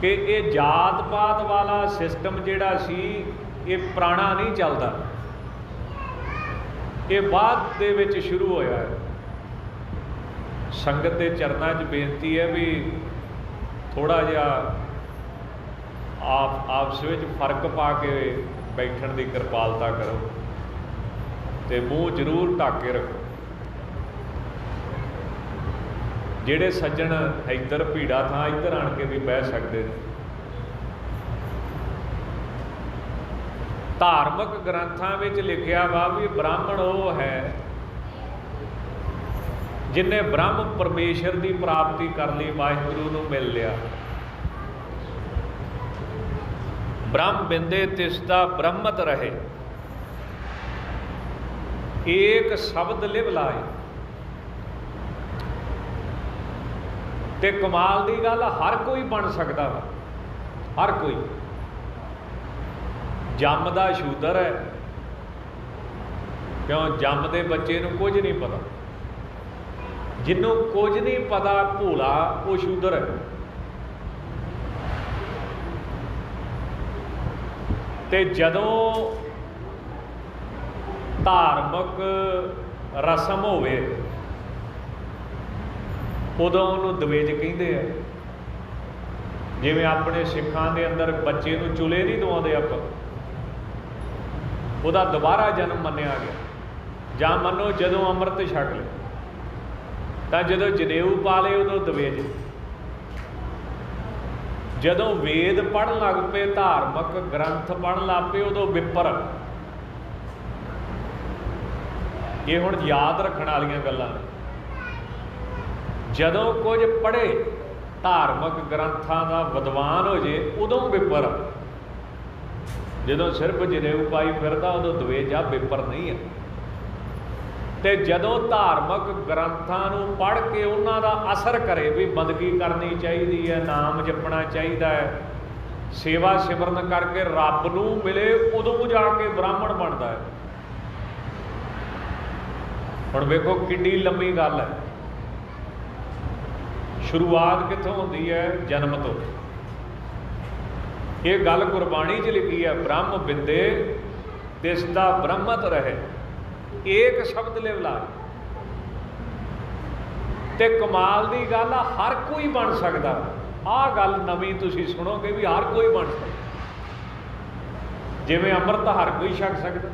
ਕਿ ਇਹ ਜਾਤ ਪਾਤ ਵਾਲਾ ਸਿਸਟਮ ਜਿਹੜਾ ਸੀ ਇਹ ਪੁਰਾਣਾ ਨਹੀਂ ਚੱਲਦਾ, ਇਹ ਬਾਅਦ ਦੇ ਵਿੱਚ ਸ਼ੁਰੂ ਹੋਇਆ ਹੈ। ਸੰਗਤ ਦੇ ਚਰਨਾਂ 'ਚ ਬੇਨਤੀ ਹੈ ਵੀ ਥੋੜ੍ਹਾ ਜਿਹਾ ਆਪਸ ਵਿੱਚ ਫਰਕ ਪਾ ਕੇ ਬੈਠਣ ਦੀ ਕਿਰਪਾਲਤਾ ਕਰੋ ਤੇ ਮੂੰਹ ਜ਼ਰੂਰ ਢੱਕ ਕੇ ਰੱਖੋ। ਜਿਹੜੇ ਸੱਜਣ ਇੱਧਰ ਭੀੜਾ ਥਾਂ ਇੱਧਰ ਆਣ ਕੇ ਵੀ ਬਹਿ ਸਕਦੇ ਨੇ। ਧਾਰਮਿਕ ਗ੍ਰੰਥਾਂ ਵਿੱਚ ਲਿਖਿਆ ਵਾ ਵੀ ਬ੍ਰਾਹਮਣ ਉਹ ਹੈ ਜਿਹਨੇ ਬ੍ਰਹਮ ਪਰਮੇਸ਼ਰ ਦੀ ਪ੍ਰਾਪਤੀ ਕਰ ਲਈ, ਵਾਹਿਗੁਰੂ ਨੂੰ ਮਿਲ ਲਿਆ। ਬ੍ਰਹਮ ਬਿੰਦੇ ਤਿਸਦਾ ਬ੍ਰਹਮਤ ਰਹੇ, ਏਕ ਸ਼ਬਦ ਲਿਵ ਲਾਏ। ਤੇ ਕਮਾਲ ਦੀ ਗੱਲ, ਹਰ ਕੋਈ ਬਣ ਸਕਦਾ ਵਾ, ਹਰ ਕੋਈ। ਜੰਮਦਾ ਸ਼ੂਦਰ ਹੈ, ਕਿਉਂ ਜੰਮਦੇ ਬੱਚੇ ਨੂੰ ਕੁਝ ਨਹੀਂ ਪਤਾ। ਜਿਹਨੂੰ ਕੁਝ ਨਹੀਂ ਪਤਾ ਭੋਲਾ ਉਹ ਸ਼ੂਦਰ ਹੈ। ਤੇ ਜਦੋਂ ਧਾਰਮਿਕ ਰਸਮ ਹੋਵੇ ਉਦੋਂ ਉਹਨੂੰ ਦਵੇਜ ਕਹਿੰਦੇ ਆ। ਜਿਵੇਂ ਆਪਣੇ ਸਿੱਖਾਂ ਦੇ ਅੰਦਰ ਬੱਚੇ ਨੂੰ ਚੁੱਲ੍ਹੇ ਨਹੀਂ ਦਵਾਉਂਦੇ ਆਪਾਂ, ਉਹਦਾ ਦੁਬਾਰਾ ਜਨਮ ਮੰਨਿਆ ਗਿਆ। ਜਾਂ ਮੰਨੋ ਜਦੋਂ ਅੰਮ੍ਰਿਤ ਛਕ ਲਏ ਤਾਂ ਜਦੋਂ ਜਨੇਊ ਪਾ ਲਏ ਉਦੋਂ ਦਵੇਜ। ਜਦੋਂ ਵੇਦ ਪੜ੍ਹਨ ਲੱਗ ਪਏ, ਧਾਰਮਿਕ ਗ੍ਰੰਥ ਪੜ੍ਹਨ ਲੱਗ ਪਏ, ਉਦੋਂ ਵਿਪਰ। ਇਹ ਹੁਣ ਯਾਦ ਰੱਖਣ ਵਾਲੀਆਂ ਗੱਲਾਂ ਨੇ। ਜਦੋਂ ਕੁਝ ਪੜ੍ਹੇ, ਧਾਰਮਿਕ ਗ੍ਰੰਥਾਂ ਦਾ ਵਿਦਵਾਨ ਹੋ ਜੇ, ਉਦੋਂ ਵਿਪਰ। ਜਦੋਂ ਸਿਰਫ ਜਨੇਊ ਪਾਈ ਫਿਰਦਾ ਉਦੋਂ ਦਵੇਜਾ ਬੇਪਰ ਨਹੀਂ ਹੈ। ਤੇ ਜਦੋਂ ਧਾਰਮਿਕ ਗ੍ਰੰਥਾਂ ਨੂੰ ਪੜ੍ਹ ਕੇ ਉਹਨਾਂ ਦਾ ਅਸਰ ਕਰੇ ਵੀ ਬੰਦਗੀ ਕਰਨੀ ਚਾਹੀਦੀ ਹੈ, ਨਾਮ ਜਪਣਾ ਚਾਹੀਦਾ ਹੈ, ਸੇਵਾ ਸਿਮਰਨ ਕਰਕੇ ਰੱਬ ਨੂੰ ਮਿਲੇ, ਉਦੋਂ ਜਾ ਕੇ ਬ੍ਰਾਹਮਣ ਬਣਦਾ ਹੈ। ਹੁਣ ਵੇਖੋ ਕਿੰਨੀ ਲੰਮੀ ਗੱਲ ਹੈ। ਸ਼ੁਰੂਆਤ ਕਿੱਥੋਂ ਹੁੰਦੀ ਹੈ? ਜਨਮ ਤੋਂ। ਇਹ ਗੱਲ ਗੁਰਬਾਣੀ 'ਚ ਲਿਖੀ ਹੈ, ਬ੍ਰਹਮ ਬਿੰਦੇ ਦਿਸਦਾ ਬ੍ਰਹਮਤ ਰਹੇ, ਏਕ ਸ਼ਬਦ ਲਿਵਲਾਏ। ਤੇ ਕਮਾਲ ਦੀ ਗੱਲ ਆ, ਹਰ ਕੋਈ ਬਣ ਸਕਦਾ। ਆਹ ਗੱਲ ਨਵੀਂ ਤੁਸੀਂ ਸੁਣੋਗੇ ਵੀ ਹਰ ਕੋਈ ਬਣ ਸਕਦਾ। ਜਿਵੇਂ ਅੰਮ੍ਰਿਤ ਹਰ ਕੋਈ ਛਕ ਸਕਦਾ।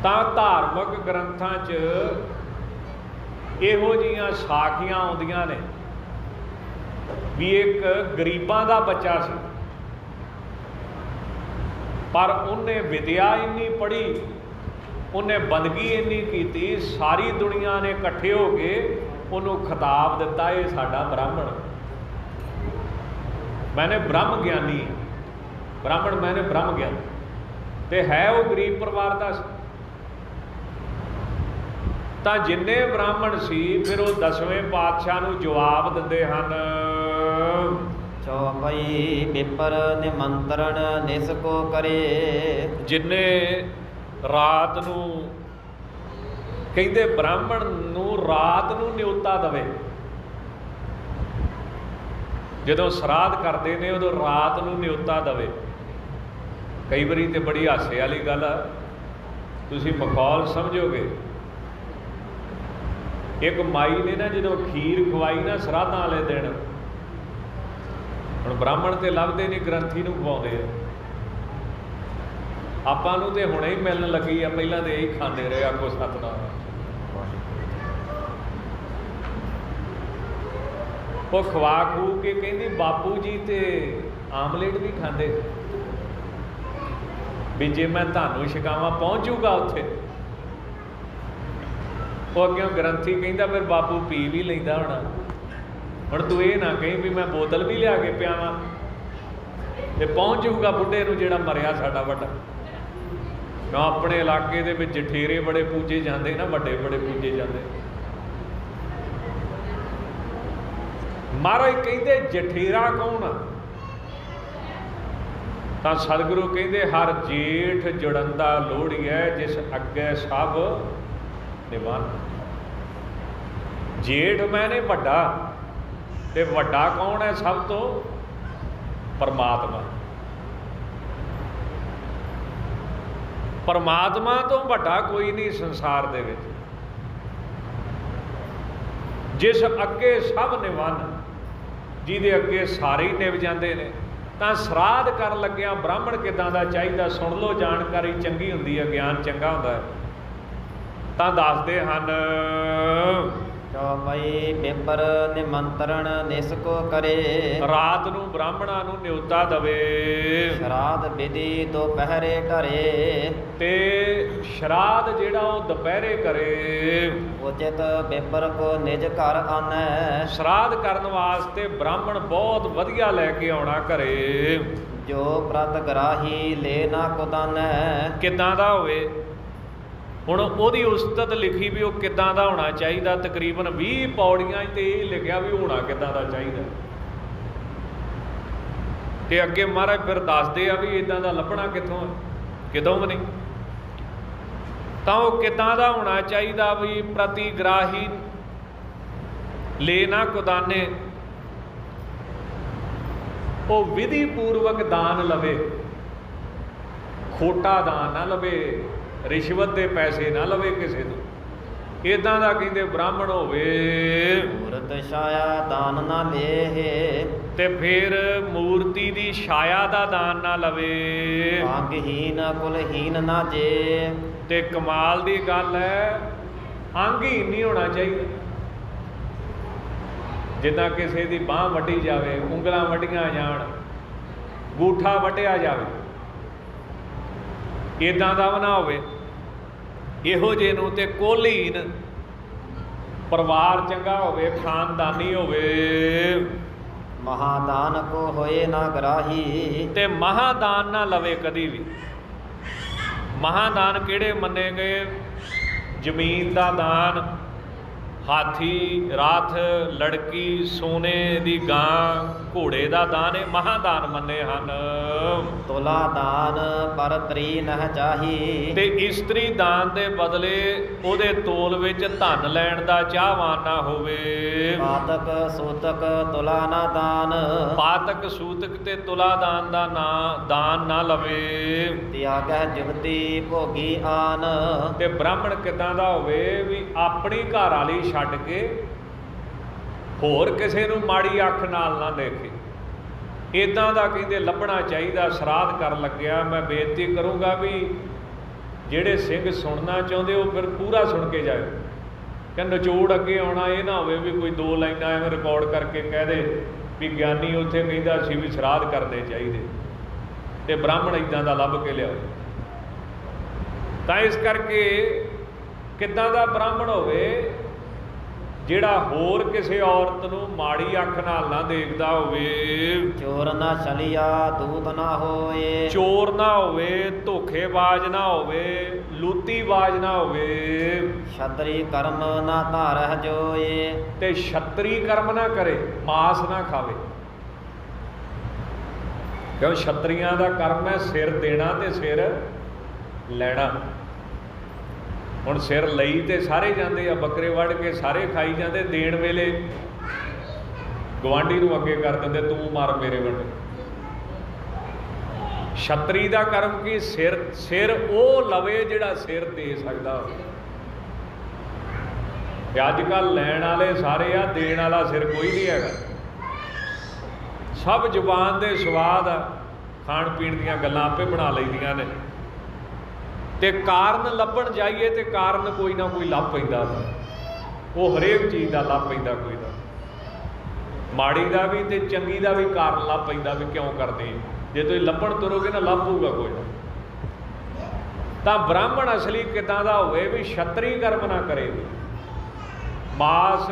ਤਾਂ ਧਾਰਮਿਕ ਗ੍ਰੰਥਾਂ 'ਚ ਇਹੋ ਜਿਹੀਆਂ ਸਾਖੀਆਂ ਆਉਂਦੀਆਂ ਨੇ ਵੀ ਇੱਕ ਗਰੀਬਾਂ ਦਾ ਬੱਚਾ ਸੀ, ਪਰ ਉਹਨੇ ਵਿਦਿਆ ਇੰਨੀ ਪੜ੍ਹੀ, ਉਹਨੇ ਬੰਦਗੀ ਇੰਨੀ ਕੀਤੀ, ਸਾਰੀ ਦੁਨੀਆ ਨੇ ਇਕੱਠੇ ਹੋ ਕੇ ਉਹਨੂੰ ਖਿਤਾਬ ਦਿੱਤਾ, ਇਹ ਸਾਡਾ ਬ੍ਰਾਹਮਣ, ਮੈਨੇ ਬ੍ਰਹਮ ਗਿਆਨੀ, ਬ੍ਰਾਹਮਣ ਮੈਨੇ ਬ੍ਰਹਮ ਗਿਆਨੀ। ਤੇ ਹੈ ਉਹ ਗਰੀਬ ਪਰਿਵਾਰ ਦਾ ਸੀ। ਤਾਂ ਜਿੰਨੇ ਬ੍ਰਾਹਮਣ ਸੀ ਫਿਰ ਉਹ 10ਵੇਂ ਪਾਤਸ਼ਾਹ ਨੂੰ ਜਵਾਬ ਦਿੰਦੇ ਹਨ, ਚੌਪਈ ਬਿਪਰ ਨਿਮੰਤਰਣ ਨਿਸ ਕੋ ਕਰੇ। ਜਿੰਨੇ ਰਾਤ ਨੂੰ ਕਹਿੰਦੇ ਬ੍ਰਾਹਮਣ ਨੂੰ ਰਾਤ ਨੂੰ ਨਿਉਤਾ ਦਵੇ, ਜਦੋਂ ਸਰਾਧ ਕਰਦੇ ਨੇ ਉਦੋਂ ਰਾਤ ਨੂੰ ਨਿਉਤਾ ਦਵੇ। ਕਈ ਵਾਰੀ ਤੇ ਬੜੀ ਹਾਸੇ ਵਾਲੀ ਗੱਲ ਆ, ਤੁਸੀਂ ਮਖੌਲ ਸਮਝੋਗੇ। ਇੱਕ ਮਾਈ ਨੇ ਨਾ ਜਦੋਂ ਖੀਰ ਖਵਾਈ ਨਾ ਸਰਾਧਾਂ ਵਾਲੇ ਦਿਨ, ਹੁਣ ਬ੍ਰਾਹਮਣ ਤੇ ਲੱਭਦੇ ਨਹੀਂ, ਗ੍ਰੰਥੀ ਨੂੰ ਖਵਾਉਂਦੇ ਆ। ਆਪਾਂ ਨੂੰ ਤੇ ਹੁਣੇ ਹੀ ਮਿਲਣ ਲੱਗੀ ਆ, ਪਹਿਲਾਂ ਤੇ ਇਹੀ ਖਾਂਦੇ ਰਹੇ। ਆਖੋ ਸਤਿਨਾਮ। ਉਹ ਖਵਾ ਖੂ ਕੇ ਕਹਿੰਦੀ ਬਾਪੂ ਜੀ ਤੇ ਆਮਲੇਟ ਵੀ ਖਾਂਦੇ, ਵੀ ਜੇ ਮੈਂ ਤੁਹਾਨੂੰ ਛਕਾਵਾਂ ਪਹੁੰਚੂਗਾ ਉੱਥੇ। ਉਹ ਅੱਗੇ ਗ੍ਰੰਥੀ ਕਹਿੰਦਾ ਫਿਰ ਬਾਪੂ ਪੀ ਵੀ ਲੈਂਦਾ ਹੋਣਾ। ਹੁਣ ਤੂੰ ਇਹ ਨਾ ਕਹੀਂ ਵੀ ਮੈਂ ਬੋਤਲ ਵੀ ਲਿਆ ਕੇ ਪਿਆਵਾਂ ਤੇ ਪਹੁੰਚ ਜਾਊਗਾ ਬੁੱਢੇ ਨੂੰ ਜਿਹੜਾ ਮਰਿਆ ਸਾਡਾ ਵੱਡਾ। ਮੈਂ ਆਪਣੇ ਇਲਾਕੇ ਦੇ ਵਿੱਚ ਜਠੇਰੇ ਬੜੇ ਪੂਜੇ ਜਾਂਦੇ ਨਾ, ਵੱਡੇ ਬੜੇ ਪੂਜੇ ਜਾਂਦੇ। ਮਹਾਰਾਜ ਕਹਿੰਦੇ ਜਠੇਰਾ ਕੌਣ ਆ? ਤਾਂ ਸਤਿਗੁਰੂ ਕਹਿੰਦੇ ਹਰ ਜੇਠ ਜੁੜੰਦਾ ਲੋੜੀਐ, ਜਿਸ ਅੱਗੇ ਸਭ ਨਿਵਾਨ। ਜੇਠ ਮੈਨੇ ਵੱਡਾ, ਤੇ ਵੱਡਾ ਕੌਣ ਹੈ ਸਭ ਤੋਂ? ਪਰਮਾਤਮਾ। ਪਰਮਾਤਮਾ ਤੋਂ ਵੱਡਾ ਕੋਈ ਨਹੀਂ ਸੰਸਾਰ ਦੇ ਵਿੱਚ, ਜਿਸ ਅੱਗੇ ਸਭ ਨਿਵੰਨ, ਜਿਹਦੇ ਅੱਗੇ ਸਾਰੇ ਹੀ ਨਿਵ ਜਾਂਦੇ ਨੇ। ਤਾਂ ਸਰਾਧ ਕਰਨ ਲੱਗਿਆ ਬ੍ਰਾਹਮਣ ਕਿੱਦਾਂ ਦਾ ਚਾਹੀਦਾ? ਸੁਣ ਲਓ, ਜਾਣਕਾਰੀ ਚੰਗੀ ਹੁੰਦੀ ਹੈ, ਗਿਆਨ ਚੰਗਾ ਹੁੰਦਾ ਹੈ। ਤਾਂ ਦੱਸਦੇ ਹਨ, ਚੌਪਈ ਬਿਪਰ ਨਿਮੰਤਰਣ ਨਿਸ ਕੋ ਕਰੇ। ਰਾਤ ਨੂੰ ਬ੍ਰਾਹਮਣਾਂ ਨੂੰ ਨਿਉਤਾ ਦਵੇ, ਸ਼ਰਾਧ ਵਿਧੀ ਦੁਪਹਿਰੇ ਘਰੇ। ਤੇ ਸ਼ਰਾਧ ਜਿਹੜਾ ਉਹ ਦੁਪਹਿਰੇ ਕਰੇ। ਉਚਿਤ ਬਿਪਰ ਕੋ ਨਿਜ ਘਰ ਆਨੈ। ਸ਼ਰਾਧ ਕਰਨ ਵਾਸਤੇ ਬ੍ਰਾਹਮਣ ਬਹੁਤ ਵਧੀਆ ਲੈ ਕੇ ਆਉਣਾ ਘਰੇ। ਜੋ ਪ੍ਰਤ ਗਰਾਹੀ ਲੈ ਨਾ ਕੁਦਾਨੈ। ਕਿੱਦਾਂ ਦਾ ਹੋਵੇ? ਹੁਣ ਉਹਦੀ ਉਸਤਤ ਲਿਖੀ ਵੀ ਉਹ ਕਿੱਦਾਂ ਦਾ ਹੋਣਾ ਚਾਹੀਦਾ। ਤਕਰੀਬਨ 20 ਪੌੜੀਆਂ 'ਚ ਤੇ ਇਹ ਲਿਖਿਆ ਵੀ ਹੋਣਾ ਕਿੱਦਾਂ ਦਾ ਚਾਹੀਦਾ। ਤੇ ਅੱਗੇ ਮਹਾਰਾਜ ਫਿਰ ਦੱਸਦੇ ਆ ਵੀ ਇਦਾਂ ਦਾ ਲੱਭਣਾ ਕਿੱਥੋਂ ਹੈ, ਕਿਦੋਂ ਵੀ ਨਹੀਂ। ਤਾਂ ਉਹ ਕਿੱਦਾਂ ਦਾ ਹੋਣਾ ਚਾਹੀਦਾ ਵੀ ਪ੍ਰਤੀ ਗ੍ਰਾਹੀ ਲੈ ਨਾ ਕੁਦਾਨੇ, ਉਹ ਵਿਧੀ ਪੂਰਵਕ ਦਾਨ ਲਵੇ, ਖੋਟਾ ਦਾਨ ਨਾ ਲਵੇ, ਰਿਸ਼ਵਤ ਦੇ ਪੈਸੇ ਨਾ ਲਵੇ ਕਿਸੇ ਤੋਂ। ਇਦਾਂ ਦਾ ਕਹਿੰਦੇ ਬ੍ਰਾਹਮਣ ਹੋਵੇ। ਮੂਰਤ ਛਾਇਆ ਦਾਨ ਨਾ ਲੇਹ। ਤੇ ਫਿਰ ਮੂਰਤੀ ਦੀ ਛਾਇਆ ਦਾ ਦਾਨ ਨਾ ਲਵੇ। ਅੰਗਹੀਨ ਕੁਲਹੀਨ ਨਾ ਜੇ। ਤੇ ਕਮਾਲ ਦੀ ਗੱਲ ਹੈ, ਅੰਗਹੀਨ ਨਹੀਂ ਹੋਣਾ ਚਾਹੀਦਾ। ਜਿੱਦਾਂ ਕਿਸੇ ਦੀ ਬਾਂਹ ਵੱਢੀ ਜਾਵੇ, ਉਂਗਲਾਂ ਵੱਢੀਆਂ ਜਾਣ, ਗੂਠਾ ਵੱਢਿਆ ਜਾਵੇ, ਇਦਾਂ ਦਾ ਵੀ ਨਾ ਹੋਵੇ। ਇਹੋ ਜਿਹੇ ਨੂੰ ਤੇ ਕੋਲਹੀਨ, ਪਰਿਵਾਰ ਚੰਗਾ ਹੋਵੇ, ਖਾਨਦਾਨੀ ਹੋਵੇ। महादान को होए ना ग्राही। ਤੇ ਮਹਾਦਾਨ ਨਾ ਲਵੇ ਕਦੀ ਵੀ। ਮਹਾਦਾਨ ਕਿਹੜੇ ਮੰਨੇ ਗਏ? ਜ਼ਮੀਨ ਦਾ ਦਾਨ, ਹਾਥੀ, ਰਾਥ, ਲੜਕੀ, ਸੋਨੇ ਦੀ ਗਾਂ, ਘੋੜੇ ਦਾ ਦਾਨ, ਇਹ ਮਹਾਦਾਨ ਮੰਨੇ ਹਨ। ਤੁਲਾ ਦਾਨ ਪਰ ਤਰੀ ਨਹ ਚਾਹੀ। ਤੇ ਇਸਤਰੀ ਦਾਨ ਦੇ ਬਦਲੇ ਉਹਦੇ ਤੋਲ ਵਿੱਚ ਧਨ ਲੈਣ ਦਾ ਚਾਹਵਾਨ ਨਾ ਹੋਵੇ। ਪਾਤਕ ਸੂਤਕ ਤੁਲਾ ਨਾ ਦਾਨ। ਪਾਤਕ ਸੂਤਕ ਤੇ ਤੁਲਾ ਦਾਨ ਦਾ ਦਾਨ ਨਾ ਲਵੇ। ਤਿਆਗਹਿ ਜੁਗਤੀ ਭੋਗੀ ਆਨ। ਤੇ ਬ੍ਰਾਹਮਣ ਕਿੱਦਾਂ ਦਾ ਹੋਵੇ ਵੀ ਆਪਣੀ ਘਰ ਵਾਲੀ ਛੱਡ ਕੇ ਹੋਰ ਕਿਸੇ ਨੂੰ ਮਾੜੀ ਅੱਖ ਨਾਲ ਨਾ ਦੇਖੇ। ਇੱਦਾਂ ਦਾ ਕਹਿੰਦੇ ਲੱਭਣਾ ਚਾਹੀਦਾ। ਸ਼ਰਾਧ ਕਰਨ ਲੱਗਿਆ ਮੈਂ ਬੇਨਤੀ ਕਰੂੰਗਾ ਵੀ ਜਿਹੜੇ ਸਿੰਘ ਸੁਣਨਾ ਚਾਹੁੰਦੇ ਉਹ ਫਿਰ ਪੂਰਾ ਸੁਣ ਕੇ ਜਾਓ ਕਿ ਨਿਚੋੜ ਅੱਗੇ ਆਉਣਾ ਇਹ ਨਾ ਹੋਵੇ ਵੀ ਕੋਈ 2 ਲਾਈਨਾਂ ਐਵੇਂ ਰਿਕਾਰਡ ਕਰਕੇ ਕਹਿ ਦੇ ਵੀ ਗਿਆਨੀ ਉੱਥੇ ਕਹਿੰਦਾ ਸੀ ਵੀ ਸ਼ਰਾਧ ਕਰਨੇ ਚਾਹੀਦੇ, ਤੇ ਬ੍ਰਾਹਮਣ ਇੱਦਾਂ ਦਾ ਲੱਭ ਕੇ ਲਿਆਓ। ਤਾਂ ਇਸ ਕਰਕੇ ਕਿੱਦਾਂ ਦਾ ਬ੍ਰਾਹਮਣ ਹੋਵੇ ਜਿਹੜਾ ਹੋਰ ਕਿਸੇ ਔਰਤ ਨੂੰ ਮਾੜੀ ਅੱਖ ਨਾਲ ਨਾ ਦੇਖਦਾ ਹੋਵੇ। ਚੋਰ ਨਾ ਛਲਿਆ ਦੂਤ ਨਾ ਹੋਏ। ਚੋਰ ਨਾ ਹੋਵੇ, ਧੋਖੇਬਾਜ਼ ਨਾ ਹੋਵੇ, ਲੂਤੀਬਾਜ਼ ਨਾ ਹੋਵੇ। ਛਤਰੀ ਕਰਮ ਨਾ ਧਾਰਹਿ ਜੋਏ। ਤੇ ਛਤਰੀ ਕਰਮ ਨਾ ਕਰੇ, ਮਾਸ ਨਾ ਖਾਵੇ। ਕਿਉਂ ਛਤਰੀਆਂ ਦਾ ਕਰਮ ਹੈ ਸਿਰ ਦੇਣਾ ਤੇ ਸਿਰ ਲੈਣਾ। ਹੁਣ ਸਿਰ ਲਈ ਤੇ ਸਾਰੇ ਜਾਂਦੇ ਆ, ਬੱਕਰੇ ਵੱਢ ਕੇ ਸਾਰੇ ਖਾਈ ਜਾਂਦੇ, ਦੇਣ ਵੇਲੇ ਗਵਾਂਢੀ ਨੂੰ ਅੱਗੇ ਕਰ ਦਿੰਦੇ ਤੂੰ ਮਾਰ ਮੇਰੇ ਵੱਢ। ਛਤਰੀ ਦਾ ਕਰਮ ਕੀ? ਸਿਰ ਉਹ ਲਵੇ ਜਿਹੜਾ ਸਿਰ ਦੇ ਸਕਦਾ ਹੋਵੇ। ਅੱਜ ਕੱਲ੍ਹ ਲੈਣ ਵਾਲੇ ਸਾਰੇ ਆ, ਦੇਣ ਵਾਲਾ ਸਿਰ ਕੋਈ ਨਹੀਂ ਹੈਗਾ। ਸਭ ਜ਼ੁਬਾਨ ਦੇ ਸਵਾਦ ਆ, ਖਾਣ ਪੀਣ ਦੀਆਂ ਗੱਲਾਂ ਆਪੇ ਬਣਾ ਲਈਦੀਆਂ ਨੇ। ਤੇ ਕਾਰਨ ਲੱਭਣ ਜਾਈਏ ਤੇ ਕਾਰਨ ਕੋਈ ਨਾ ਕੋਈ ਲੱਭ ਪੈਂਦਾ। ਉਹ ਹਰੇਕ ਚੀਜ਼ ਦਾ ਲੱਭ ਪੈਂਦਾ, ਕੋਈ ਦਾ ਮਾੜੀ ਦਾ ਵੀ ਤੇ ਚੰਗੀ ਦਾ ਵੀ ਕਾਰਨ ਲੱਭ ਪੈਂਦਾ ਵੀ ਕਿਉਂ ਕਰਦੇ। ਜੇ ਤੁਸੀਂ ਲੱਭਣ ਤੁਰੋਗੇ ਨਾ ਲੱਭ ਪਊਗਾ ਕੋਈ ਨਾ। ਤਾਂ ਬ੍ਰਾਹਮਣ ਅਸਲੀ ਕਿੱਦਾਂ ਦਾ ਹੋਵੇ ਵੀ ਛਤਰੀ ਕਰਮ ਨਾ ਕਰੇ, ਮਾਸ